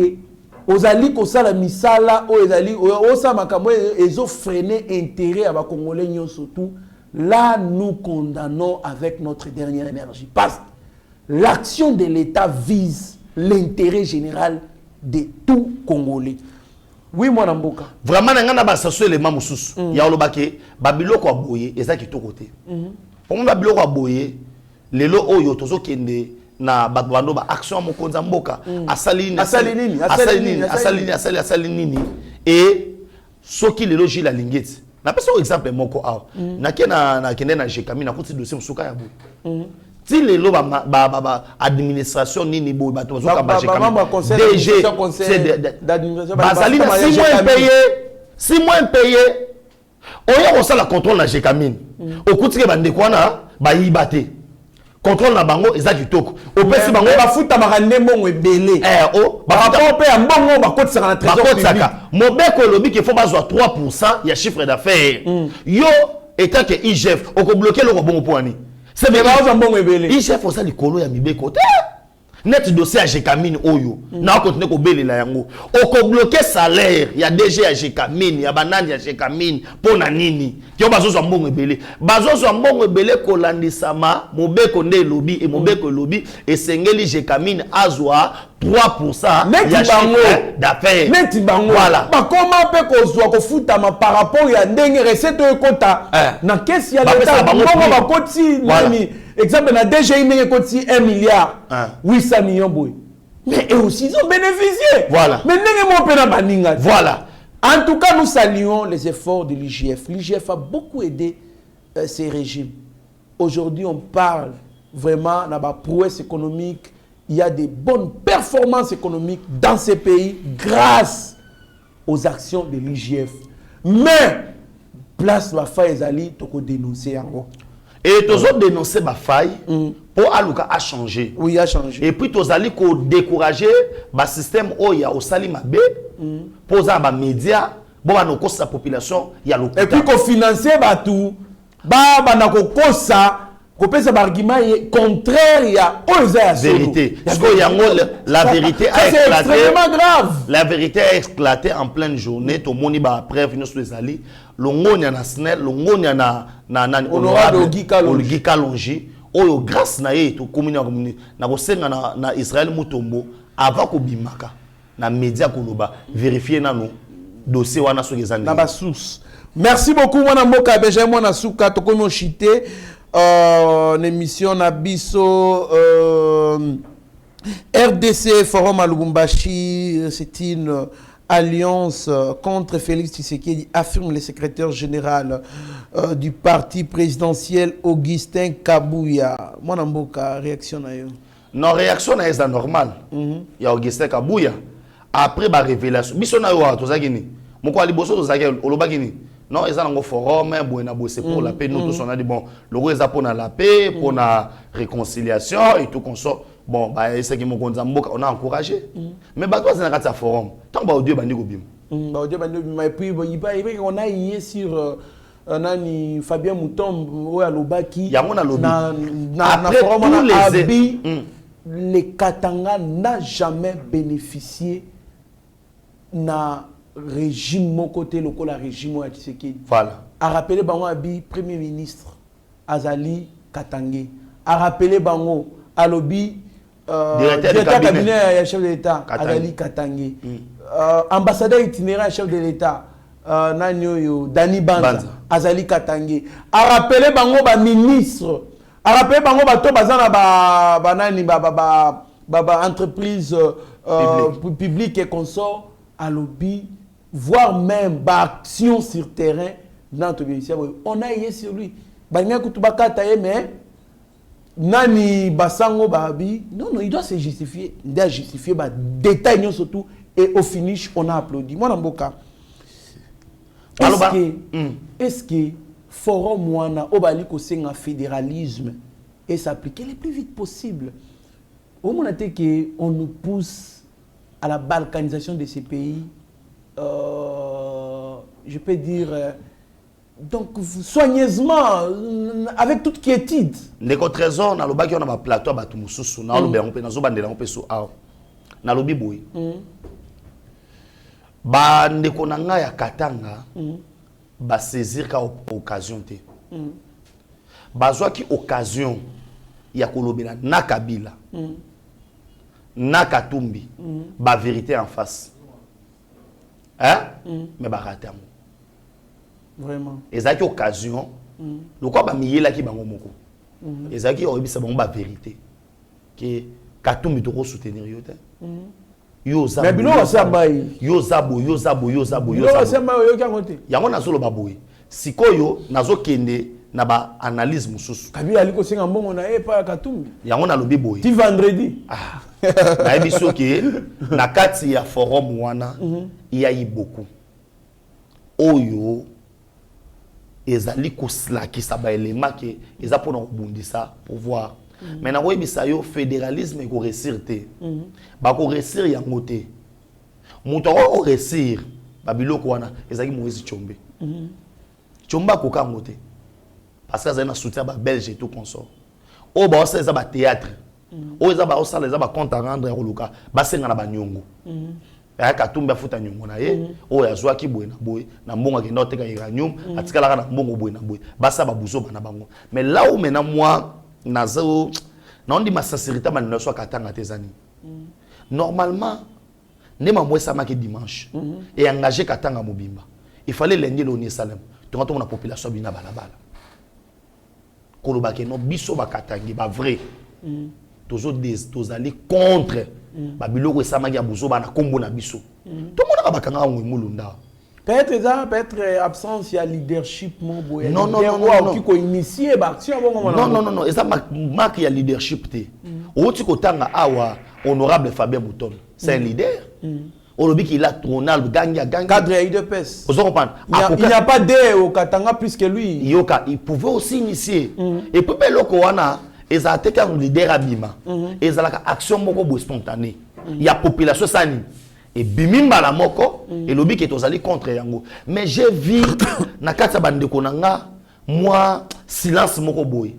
aux alliés ko sala misala aux alliés au sa makambo ils ont freiné intérêt à ba congolais surtout là nous condamnons avec notre dernière énergie parce que l'action de l'État vise l'intérêt général de tout Congolais oui moi namboka vraiment ngana ba sasso les mamususu ya olobake babiloko aboye ezaki to côté pour moi babiloko aboye lelo oyo tozo kende na bando ba action mokonza mboka asali nini et soki lelo Gilles Lingeti na pesa exemple moko awa na kende na Jekami na kuti dossier musuka ya boy ti lelo ba administration nini boy bato zoka ba Jekami DG d'administration basali na 6 mois impayé oya ko sala contrôle na Jekami okuti ke bande kwana ba yibate contrôle na bango ezaki toko opesi bango bafuta makande mbongo ebele ba rapport pe mbongo bakotisa na trésor public mobeko lobi ke faut bazwa 3% ya chiffre d'affaires yo état que IGF oko bloquer le bongo poani c'est mais bazwa mbongo ebele IGF osa likolo ya mibeko te net dossier à Jekamine oyo na continuer ko belela yango oko bloquer salaire ya DG ya Jekamine ya banani ya Jekamine pona nini ki bazozwa mbongo ebele ko landisama mobeko nde lobi et mobeko lobi esengeli Jekamine azwa 3% ya chiffre d'affaires neti bango voilà bakoma pe kozwa kofutama par rapport ya ndenge recette ekota na caisse ya l'État bango bakoti nani exemple na DGI n'est que 1 milliard 800 millions boy. Mais eux aussi ils ont bénéficié. Voilà. Mais n'est mon pena baninga. Voilà. En tout cas, nous saluons les efforts de l'IGF. L'IGF a beaucoup aidé ces régimes. Aujourd'hui, on parle vraiment de la prouesse économique. Il y a des bonnes performances économiques dans ces pays grâce aux actions de l'IGF. Mais, place la faille Zali, tu peux dénoncer en haut. Et tu as dénoncé la faille pour Aluka a changé. Oui, il a changé. Et puis tu as décourager le système où il y a au Salimabé pour les médias, pour la population, il y a l'hôpital. Et puis qu'on financer tout, ça. Kopesa argument contraire il y a vérité parce que la vérité a éclaté. C'est extrêmement grave. La vérité a éclaté en pleine journée. Tout le monde ba après venir sur les alliés. Longonia na SNEL, longonia na honorable Ogi Kalonji. Oyo grâce na ye to commune na kosenga na Israël Mutombo avant ko bimaka na média koloba vérifier na no dossier wana so ezani. Na ba source. Merci beaucoup mwana mboka beje mwana suka to komo chité. L'émission Nabiso RDC Forum à Lubumbashi, c'est une alliance contre Félix Tshisekedi, affirme le secrétaire général du parti présidentiel Augustin Kabouya. Mon amboka, réaction à eux? Non, réaction à eux, c'est normal. Il y a Augustin Kabouya. Après la révélation, biso na yo to zagini. Moko aliboso to zagini olobagini. Non, ils ont un forum, c'est pour la paix. Nous tous, on a dit, bon, le roi est pour la paix, pour la réconciliation et tout comme ça. Bon, c'est qui on a encouragé. Mais toi, c'est un forum. Tant que Dieu bandi go bim. Et puis, on a hier sur Fabien Mouton, à Lobaki. Il y a mon lobby. Après tous les les Katanga n'a jamais bénéficié na régime mon côté local la régime à Tshisekedi. Voilà. A rappelé bango abi premier ministre Azali Katangé. A rappelé bango alobi directeur cabinet chef de l'État Azali Katangé. Ambassadeur itinéraire chef de l'État Nanyoyo Dani Banza Azali Katangé. A rappelé bango ba ministre. A rappelé bango ba to bazana ba nani ba entreprise publique et consort à lobby, voire même action sur terrain dans notre ministère. On a yé sur lui. Mais nani basango babi non il doit se justifier. Il doit justifier détail surtout et au finish on a applaudi. Moi Namboka. Est-ce que forum wana obali ko senga fédéralisme et s'appliquer le plus vite possible. Au moment que on nous pousse à la balkanisation de ces pays, je peux dire, donc soigneusement, avec toute quiétude. Les trésors, na loba qui on a plateau ba tumususu na loba on peut na zo bandela on peut so a na lobi boy. Ba ndeko na nga ya Katanga ba saisir ka occasion te. Ba zo ki occasion ya kolobela na Kabila. Na Katumbi, ba vérité en face. Hein? Mais ba raté amu. Vraiment. Ezaki occasion, le quoi ba miyela ki bango moko. Ezaki oyebisa bango ba vérité. Que Katumbi to soutenir yo te. Yo zabo. Mais bilo sabai. Yo zabo. Bilo sabai yo kangote. Yango na solo baboy. Sikoyo nazo kende na ba analyse mususu. Kabila aliko singa mbongo na pa Katumbi. Yango na lobi boy. Ti vendredi. Ah. Na biso ke na kati ya forum wana il y a eu beaucoup. Oyo ezali kosla ki sa ba élément ke eza pona kobundisa pouvoir. Mais na koyebisa yo fédéralisme ko réussir te. Ba ko réussir yango te. Muto ko réussir ba biloko wana ezaki Moïse Tshombe. Tshomba ko kango te. Parce que ça na soutien ba Belge et tout consort. O ba ça ba théâtre. O eza ba osala eza ba compte à rendre ya koluka ba senga na ba nyongo. Ya Katumbi afuta nyongo na ye o ya zwa ki boye na boye na mbongo ke ndo teka uranium atikala ka na mbongo boye na boye ba sa ba buzo bana bango. Mais là où maintenant moi nazo na on dit ma sincérité ma ne soit Katanga tezani. Normalement nema moi ça marqué dimanche et engagé Katanga mobimba. Il fallait lundi le Salem. Tu rentres la population bina balabala. kolobake no biso bakatangi ba vrai tozali contre babiloko esamaki ya buzoba na kombo na biso tomonaka bakanga ngwimulunda peut-être absence il y a leadership mon boy non qui ko initier ba action non eza marque ya leadership te oti kotanga awa honorable Fabien Mouton c'est un leader olobi qu'il a Ronald Ganga cadre IDPS vous comprenez il n'y a pas de au Katanga plus que lui il pouvait aussi initier et puis beloko wana eza te ka leader abima eza la action moko bo spontanée il y a population sani et bimimba la moko et lobi que tozali contre yango mais j'ai vu na kati bandeko nanga moi silence moko boy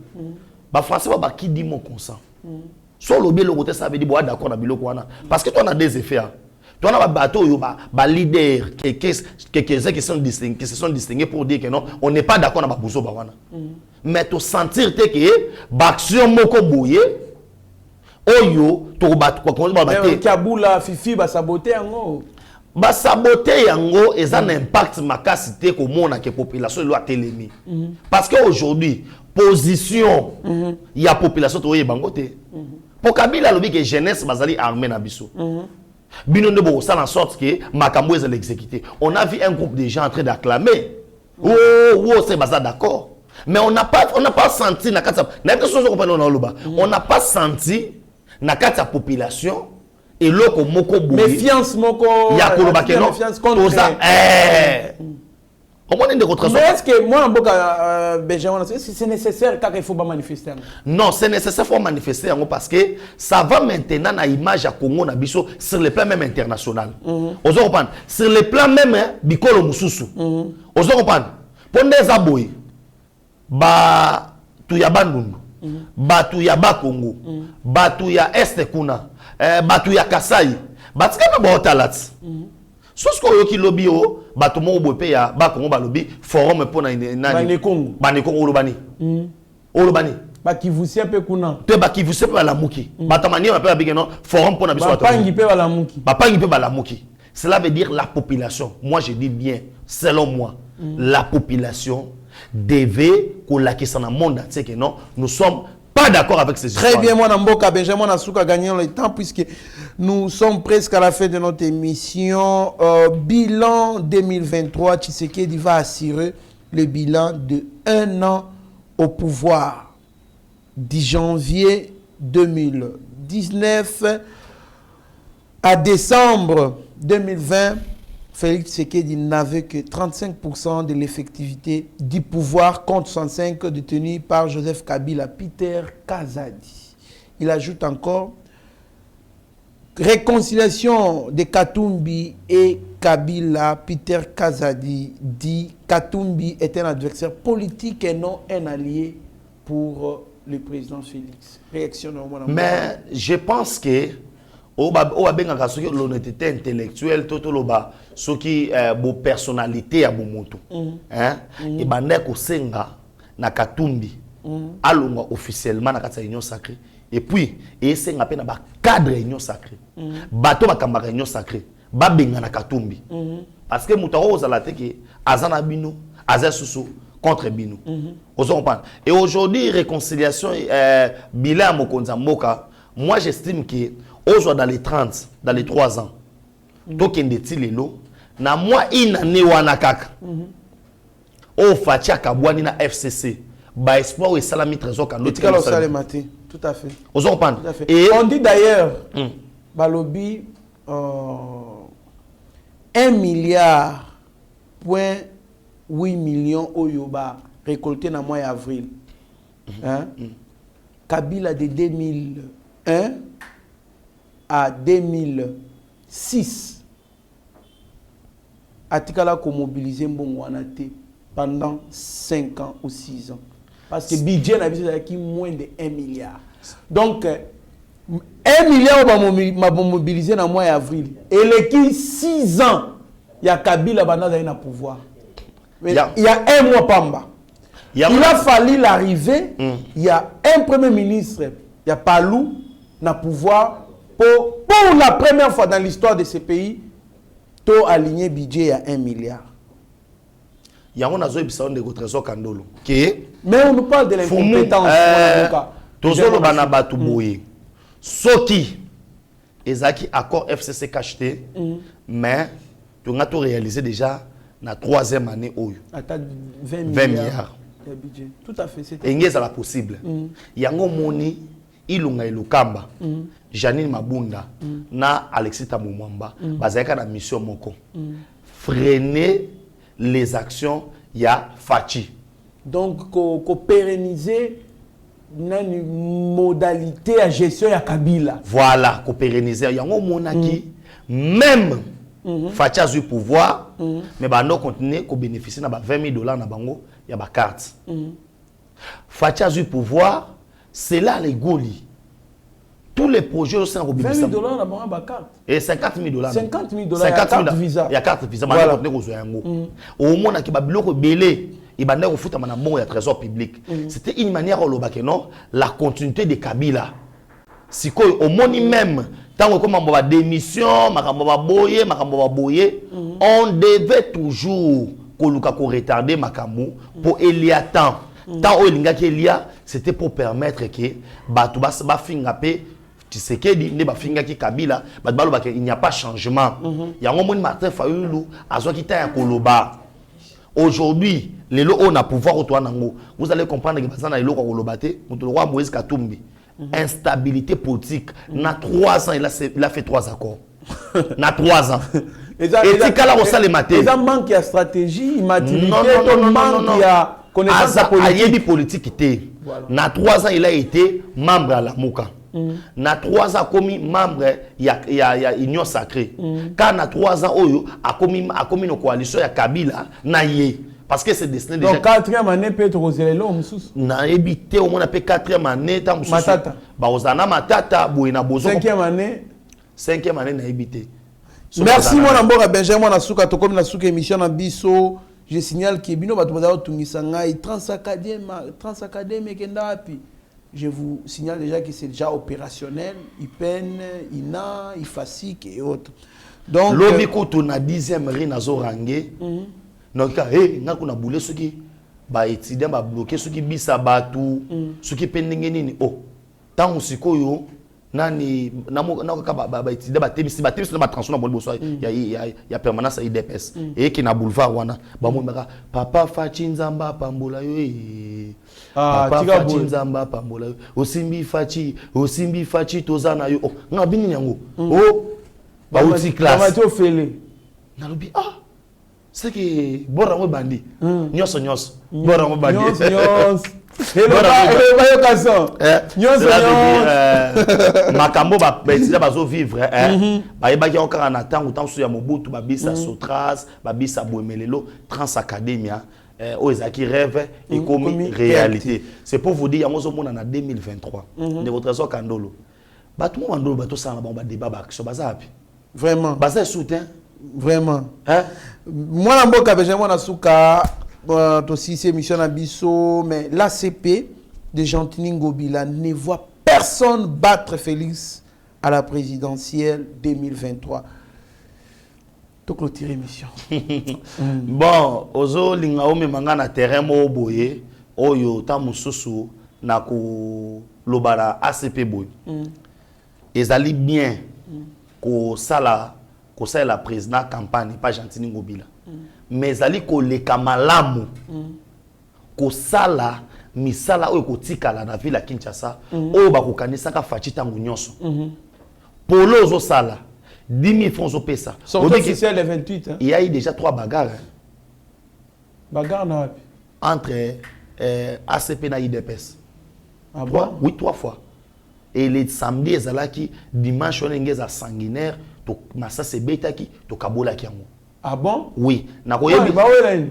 ba français ba qui dit mon consent so lobi le côté ça veut dire bo d'accord na biloko wana parce que toi on a des effets toi on a bateau yo ba leader qui se sont distingués pour dire que non on n'est pas d'accord na ba buzo ba wana mais to sentir te que ba action moko boye oyo to ba ko ba te kabula fifi ba saboter yango ba saboter yango eza un impact makasi te ko mona que population lo atelemi parce que aujourd'hui position ya population to ye bango te pour Kabila lobi que jeunesse bazali armée na biso bino ne bo ça en sorte que makambo est l'exécuter on a vu un groupe de gens en train d'acclamer c'est bazar d'accord mais on n'a pas senti na kata na quelque chose qu'on na loba on n'a pas senti na kata population et loko moko boye méfiance moko ya koloba ke non toza comment de contre mais est-ce que moi en boka Benjamin c'est nécessaire quand il faut pas manifester non c'est nécessaire faut manifester parce que ça va maintenant na image à Congo na biso sur le plan même international ozo comprendre sur le plan même bikolo mususu ozo comprendre pondé zaboy ba tu ya bandundu batu ya Bakongo batu ya Este kuna batu ya Kasai batika na botalati sosko yoki lobby o batu mo bope ya Bakongo ba lobby forum pour na nani Banekongo olobani ba kivusi pe kuna te ba kivusi pe la muki batamani ba pe ba non forum pour na biso bapangi pe ba la muki bapangi pe ba la muki cela veut dire la population moi je dis bien selon moi la population devait collaquer dans le monde entier que non, nous sommes pas d'accord avec ces histoires. Très bien, moi Namboka Benjamin Asuka gagnant le temps puisque nous sommes presque à la fin de notre émission. Bilan 2023, Tshisekedi va assurer le bilan de 1 an au pouvoir. 10 janvier 2019 à décembre 2020. Félix Tshisekedi n'avait que 35% de l'effectivité du pouvoir contre 65 détenus par Joseph Kabila, Peter Kazadi. Il ajoute encore réconciliation de Katumbi et Kabila. Peter Kazadi dit Katumbi est un adversaire politique et non un allié pour le président Félix. Réaction normale. Mais je pense que l'honnêteté intellectuelle ce qui bo personnalité à Bomoto et bandeko senga na Katumbi alonga officiellement na kata union sacrée et puis et senga pe na ba cadre union sacrée bato bakambaka union sacrée ba benga na Katumbi parce que muto ozala te ke azana bino azasusu contre bino ozo comprendre et aujourd'hui réconciliation bilan mokonza mboka moi j'estime que aujourd'hui dans les 30 dans les 3 ans tokende ti lelo na moi une année wana kaka o fatia kabwani na FCC ba espoir et salami trésor kan tout à fait ozo comprendre et on dit d'ailleurs balobi 1 milliard point 8 millions oyoba récolté na mois avril hein Kabila de 2001 à 2006 atikala ko mobiliser mbongo wana te pendant 5 ans ou 6 ans parce que budget na biso qui moins de 1 milliard donc 1 milliard va mobiliser dans mois avril et les qui 6 ans il y a Kabila bana na pouvoir il y a 1 mois pamba il a fallu l'arrivée il y a un premier ministre il y a Palou na pouvoir pour la première fois dans l'histoire de ce pays, to aligné budget à 1 milliard. yango nazo ebisa ndeko Trésor Kandolo que mais on nous parle de l'incompétence tozolo bana batu boye soki ezaki accord FCC cacheté mais tu as tout réalisé déjà na 3e année oyo 20 milliards de budget tout à fait c'est engeza la possible yango moni ilunga ilukamba Janine Mabunda na Alexis Tamumwamba bazaka na mission moko freiner les actions ya Fachi donc ko pérenniser une modalité à gestion ya Kabila voilà ko pérenniser yango monaki même Fachi a eu pouvoir mais bando continuer ko bénéficier na ba $20,000 na bango ya ba carte Fachi a eu pouvoir c'est là les goli tous les projets au sein de $20,000 na bango ba carte et $50,000 $50,000 carte visa il y a carte visa bando continuer ko zo yango au moins ki ba biloko belé et bande au foot na bon ya trésor public c'était une manière au lobake non la continuité de Kabila sikoy au moni même tant que ma démission makambo ba boye on devait toujours koluka ko retarder makambo pour Eliatan tant o linga ki Elia c'était pour permettre que batu ba finga pe Tshisekedi ne ba finga ki Kabila batu ba lobake il n'y a pas changement yango moni Martin Fayulu azwa kita ya koloba. Aujourd'hui, les lots on a pouvoir au nango. Vous allez comprendre que parce que les lots kolobate, le roi Moïse Katumbi, instabilité politique. Na 3 ans il a fait 3 accords. Na 3 ans. Et là on sale maté. Il manque de stratégie, immaturité, manque de connaissance politique était. Na 3 ans il a été membre à la Mouka. Na 3 ans commis membre il y a union sacrée quand na 3 ans oyo a commis une coalition ya Kabila na yé parce que c'est destiné déjà donc 4e année peut-être roselelo mususu na ebité au moins na 4e année ta mususu matata ba ozana matata boina bozo 5e année na ebité. Merci mon amboka Benjamin na suka to comme na suka émission na biso je signale que bino bato bazao tungisa ngai transacadémie kenda api. Je vous signale déjà que c'est déjà opérationnel, IPEN, INA, IFASIC et autres. Donc, l'homme qui na 10e ri na zorangé, donc nga kuna boulé ceux qui ba étudiant ba bloqué ceux qui bisa batu, ceux qui pendenge nini oh. Tant sikoyo nani na ka ba étudiant ba tebisi na transfert na bolboso ya permanence à IDPS et qui na boulevard wana ba mo papa Fachi Nzamba pambola yo Papa Fachi Nzamba pambola osimbi Fachi tozana yo nga bini nyango ba uti classe ba fele na lobi c'est que borango bandi nyoso borango bandi makambo ba betisa bazo vivre ba yebaki okanga na tango so ya mobutu babisa Sotras babisa Boemelelo Transacadémia qui rêve et comme réalité. C'est pour vous dire, il y a en 2023, de votre trésor Kandolo. Tout le monde bateau ça va débat sur bazar. Vraiment. Bazar soutien. Vraiment. Moi la mboka Benjamin na suka aussi c'est mission na biso mais l'ACP de Gentilini Ngobila ne voit personne battre Félix à la présidentielle 2023. To clôturer émission. Bon, ozo linga ome mangana terrain mo boye oyo ta mususu na ko lobara ACP boy. Ezali bien ko sala président campagne pas Gentilini Ngobila. Mais ezali ko leka malamu ko sala misala oyo ko tikala na ville ya Kinshasa oyo ba ko kanisa ka Fachi tangu nyonso. Polo ozo sala 10 000 francs au pesa. Officiel le 28. Il y a eu déjà 3 bagarres. Bagarres entre ACP et IDPS. Ah bon? Oui, 3 fois. Et les samedis, qui dimanche, on est sanguinaire. Massa se betaki to kabola kiango. Ah bon? Oui.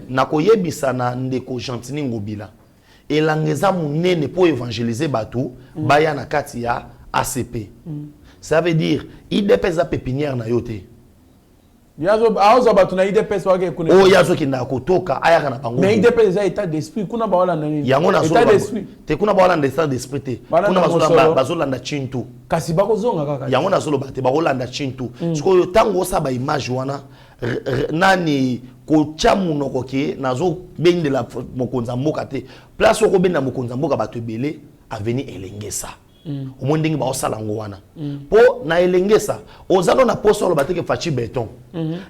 Nakoyebisa na ndeko Gentilini Ngobila. Et l'angeza munene pour évangéliser bateau, baya na kati ya ACP. Ça veut dire, IDPS a pépinière na yote. Yazo batu na IDPS wake kuna. Oh yazo kinda kotoka ayaka na bango. Mais IDPS a état d'esprit kuna bawala na nini? Yango na état d'esprit. Te kuna bawala na état d'esprit te. Kuna bazolanda chintu. Kasi bako zonga kaka. Yango na solo bate bakolanda chintu. Siko yo tango sa ba image wana nani kocha munoko ke nazo bendela mokonza mboka te place ko benda mokonza mboka bato ebele aveni elengesa au moins ndenge ba osala ngo wana po na elengesa ozalo na poso lo bateke fachi beton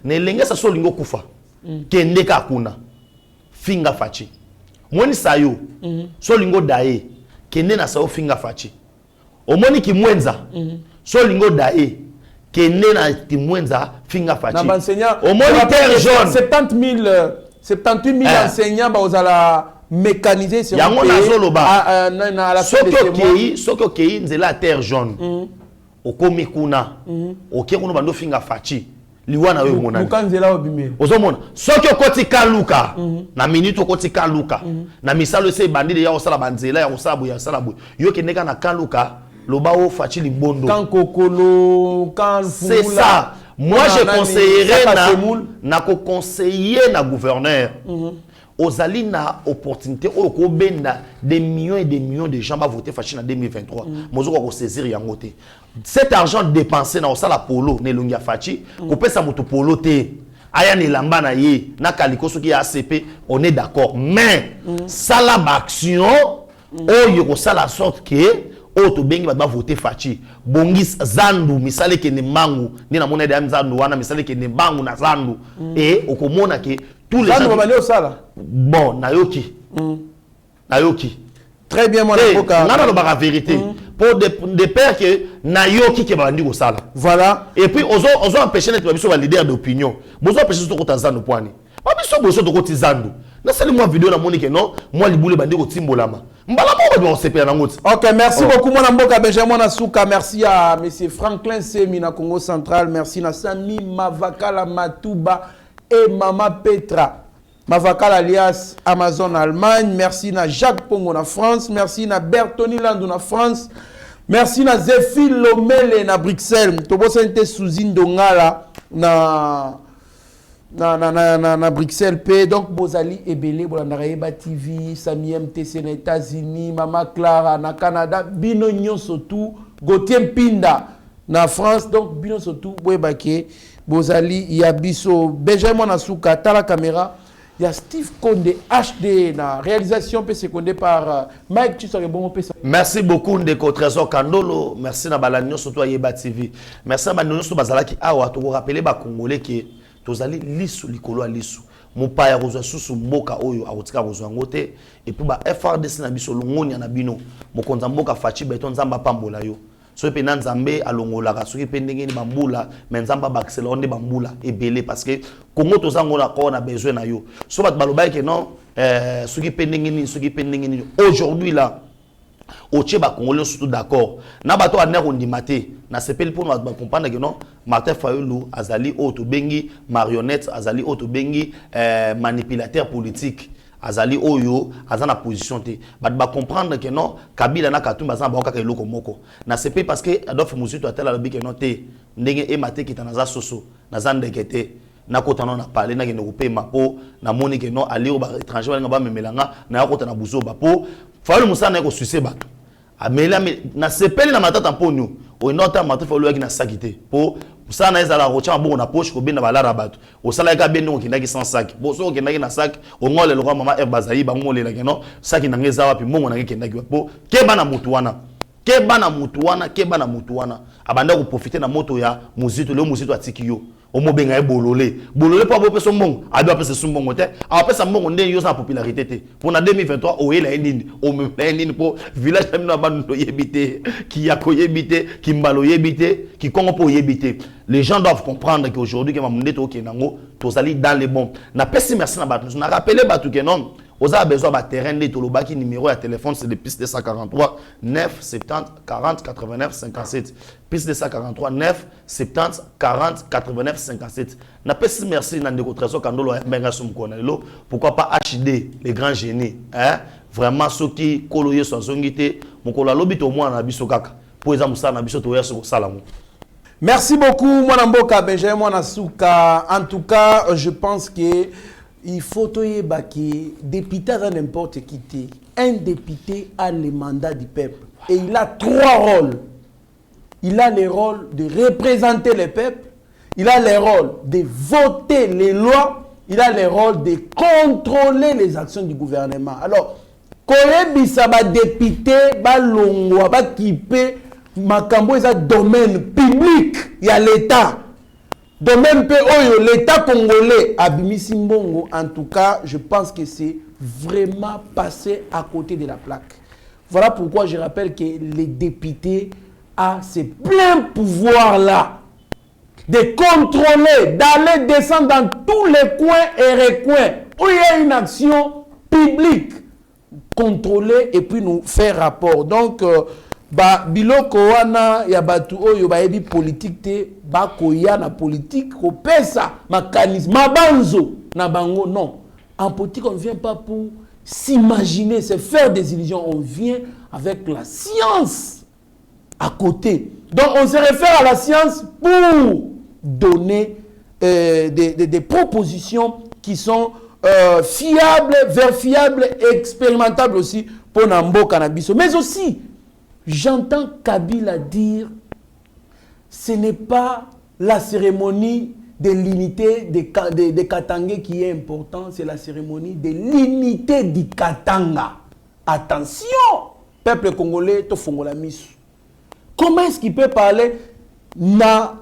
na elengesa so lingo kufa kende ka kuna finga fachi moni sayo so lingo dae kende na sayo finga fachi omoni kimwenza so lingo dae kende na kimwenza finga fachi na enseignant omoni terre jaune 78 enseignants ba ozala mécanisé sur yango nazoloba na la soki okei nzela terre jaune okomi kuna oke kuna bando finga fachi liwa na yo monani mukanzela obimeli ozomona soki okoti kaluka na minute okoti kaluka na misalo ese bandide ya osala banzela ya osabu ya salabu yo kendeka na kaluka loba o fachi libondo kan kokolo kan c'est ça moi je conseillerais na ko conseiller na gouverneur ozali na opportunité au benda des millions et des millions de gens va voter fachi en 2023 mozoko ko saisir yango te cet argent dépensé na osala polo ne longia fachi ko pesa moto polo te aya ne lamba na ye na kaliko soki ACP on est d'accord mais sala action oyo ko sala sorte que to bengi ba voter fachi bongis zandu misale ke ne mangu ni na mona de zandu wana misale ke ne bangu na zandu et okomona ke tous les gens bon nayoki nayoki très bien mon avocat na lo ba vérité pour des pères que nayoki ke bandi ko sala voilà et puis ozo empêcher net biso ba leader d'opinion bozo empêcher to ko tazandu poani ba biso bozo to ko tizandu na sali moi vidéo na monique non moi libule bandi ko timbolama mbala mo ba sepela na ngoti. OK, merci beaucoup mon amboka Benjamin Nasuka, merci à monsieur Franklin Semi na Congo Central, merci na Sami Mavakala Matuba et Mama Petra Mavakala alias Amazon Allemagne, merci na Jacques Pongo na France, merci na Bertoni Landou na France, merci na Zéphine Lomele na Bruxelles, tobo sente Souzine Dongala na Bruxelles P. Donc Bozali Ebele Bolandara Eba TV, Sami MTC na États-Unis, Mama Clara na Canada, Bino Nyonso tout, Gauthier Pinda na France. Donc Bino Sotou Boebake Bozali Yabiso Benjamin Nasuka Tala caméra. Il y a Steve Konde HD na réalisation peut secondé par Mike Chisore bon peut. Merci beaucoup Ndeko Trésor Kandolo, merci na Balanyo surtout à Yeba TV. Merci à Balanyo surtout Bazalaki awa to rappeler ba Congolais qui tozali lisu likolo a lisu mopaya kozwa susu mboka oyo akotika kozwa ngote et puis ba FRDC na biso longoni na bino mokonza mboka fachi beton nzamba pambola yo so pe na nzambe alongola ka soki pe ndenge ni bambula mais nzamba baxela onde bambula ebele parce que Congo tozango na ko na besoin na yo so bat baloba ke non soki pe ndenge ni aujourd'hui là Oche ba Congolais surtout d'accord. Na bato a ner ondimate. Na sepel pour nous comprendre que non Martin Fayulu azali auto bengi marionnette azali auto bengi manipulateur politique azali oyo azana position te. Ba comprendre que non Kabila na Katumba za ba okaka eloko moko. Na sepel parce que Adolphe Musutu atela lobi que non te ndenge emate kitana soso na zandekete na kota na parler na kende kopema po na moni que non ali ba étranger ba memelanga na kota na buzo ba po Fayulu musana ko sucer bato. Amela na sepeli na matata mponyo o inota matata Fayulu yaki na sakite po musana ezala rocha bongo na poche ko benda balara bato o sala ka benda okindaki sans sac bo so okindaki na sac o ngole lokwa mama Bazayi ba ngole la keno sac na ngeza wapi mbongo na kendaki po keba na mutu wana abanda ko profiter na moto ya muzito le muzito atiki yo omobenga bololé po apesa mbongo abi apesa sumbongo te apesa mbongo ndeni yo sa popularité te pour na 2023 o ela ndini o ndini po village tamina bando yebité ki yako yebité ki mbalo yebité ki kongo po yebité les gens doivent comprendre qu'aujourd'hui que mamnde to kenango tozali dans les bons na pesi merci na batu na rappeler batu que non vous avez besoin de terrain de Tolobaki numéro de téléphone c'est le plus 243 9 70 40 89 57 plus 243 9 70 40 89 57 na pesi merci na ndeko Trésor Kandolo benga sumkona lelo pourquoi pas HD les grands génies hein vraiment ceux qui koloye so zongité mokolo lobito moi na biso kaka pour eza musana biso to yeso ko salamu. Merci beaucoup mon mboka Benjamin Nasuka. En tout cas je pense que il faut que député à n'importe qui. Un député a le mandat du peuple. Et il a trois rôles. Il a le rôle de représenter le peuple. Il a le rôle de voter les lois. il a le rôle de contrôler les actions du gouvernement. Alors, koyebisa ba député, ba longwa, ba kipe, makambo eza domaine public, il y a l'État. Domaine pe oyo, l'État congolais, abimisi mbongo, en tout cas, je pense que c'est vraiment passé à côté de la plaque. Voilà pourquoi je rappelle que les députés ont ces pleins pouvoirs-là de contrôler, d'aller descendre dans tous les coins et recoins où il y a une action publique, contrôler et puis nous faire rapport. Donc, biloko wana ya batu oyo bayebi politique te bakoya na politique ko pesa mécanisme mabanzo na bango non. En politique on ne vient pas pour s'imaginer, se faire des illusions, on vient avec la science à côté. Donc on se réfère à la science pour donner des propositions qui sont fiables, vérifiables et expérimentables aussi pour Nambo Cannabis. Mais aussi, j'entends Kabila dire ce n'est pas la cérémonie de l'unité des Katangais qui est importante, c'est la cérémonie de l'unité du Katanga. Attention, peuple congolais, to fongola misu. Comment est-ce qu'il peut parler na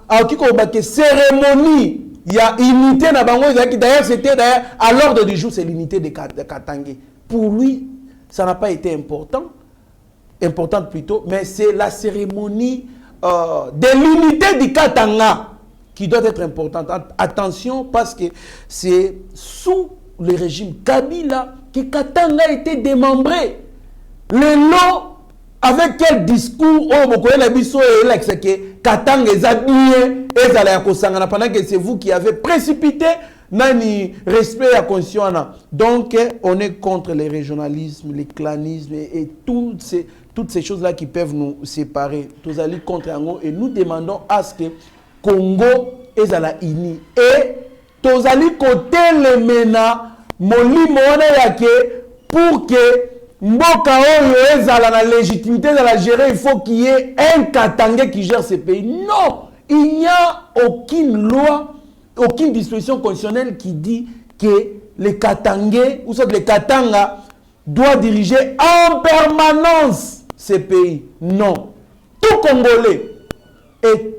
cérémonie, il y a unité na bango, d'ailleurs c'était à l'ordre du jour, c'est l'unité des Katangais. Pour lui, ça n'a pas été importante plutôt, mais c'est la cérémonie de l'unité du Katanga qui doit être importante. Attention, parce que c'est sous le régime Kabila que Katanga a été démembré. Le lot, avec quel discours, Katanga est habillé, pendant que c'est vous qui avez précipité nani respect à conscience. Donc, on est contre les régionalismes, les clanismes et toutes ces choses-là qui peuvent nous séparer. Tous allés contre Ango et nous demandons à ce que Congo est à la INI. Et tous allés côté les MENA, Moli Mone Yake, pour que Mboka Oyo est à la légitimité de la gérer, il faut qu'il y ait un Katangais qui gère ces pays. Non, il n'y a aucune loi, aucune disposition constitutionnelle qui dit que les Katangais, ou soit les Katanga, doivent diriger en permanence ces pays. Non. Tout Congolais et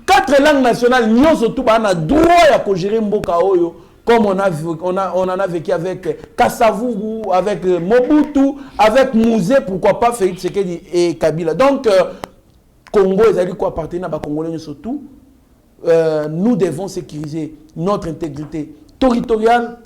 4 langues nationales, nous surtout, on a droit à gérer Mboka Oyo, comme on en a vécu avec Kasavubu, avec Mobutu, avec Mouzé, pourquoi pas Félix Tshisekedi et Kabila. Donc, Congo, ils quoi appartenir à Congolais surtout. Nous devons sécuriser notre intégrité territoriale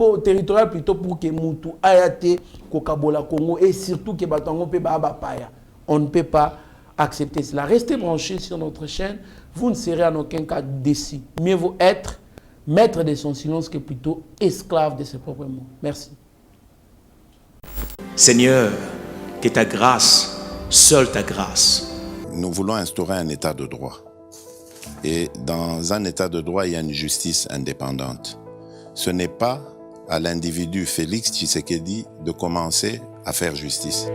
plutôt pour que Moutou Ayate, Kokabola Congo et surtout que Batango pe Paya. On ne peut pas accepter cela. Restez branchés sur notre chaîne. Vous ne serez en aucun cas déçus. Mieux vaut être maître de son silence que plutôt esclave de ses propres mots. Merci. Seigneur, que ta grâce, seule ta grâce. Nous voulons instaurer un état de droit. Et dans un état de droit, il y a une justice indépendante. Ce n'est pas à l'individu Félix Tshisekedi de commencer à faire justice.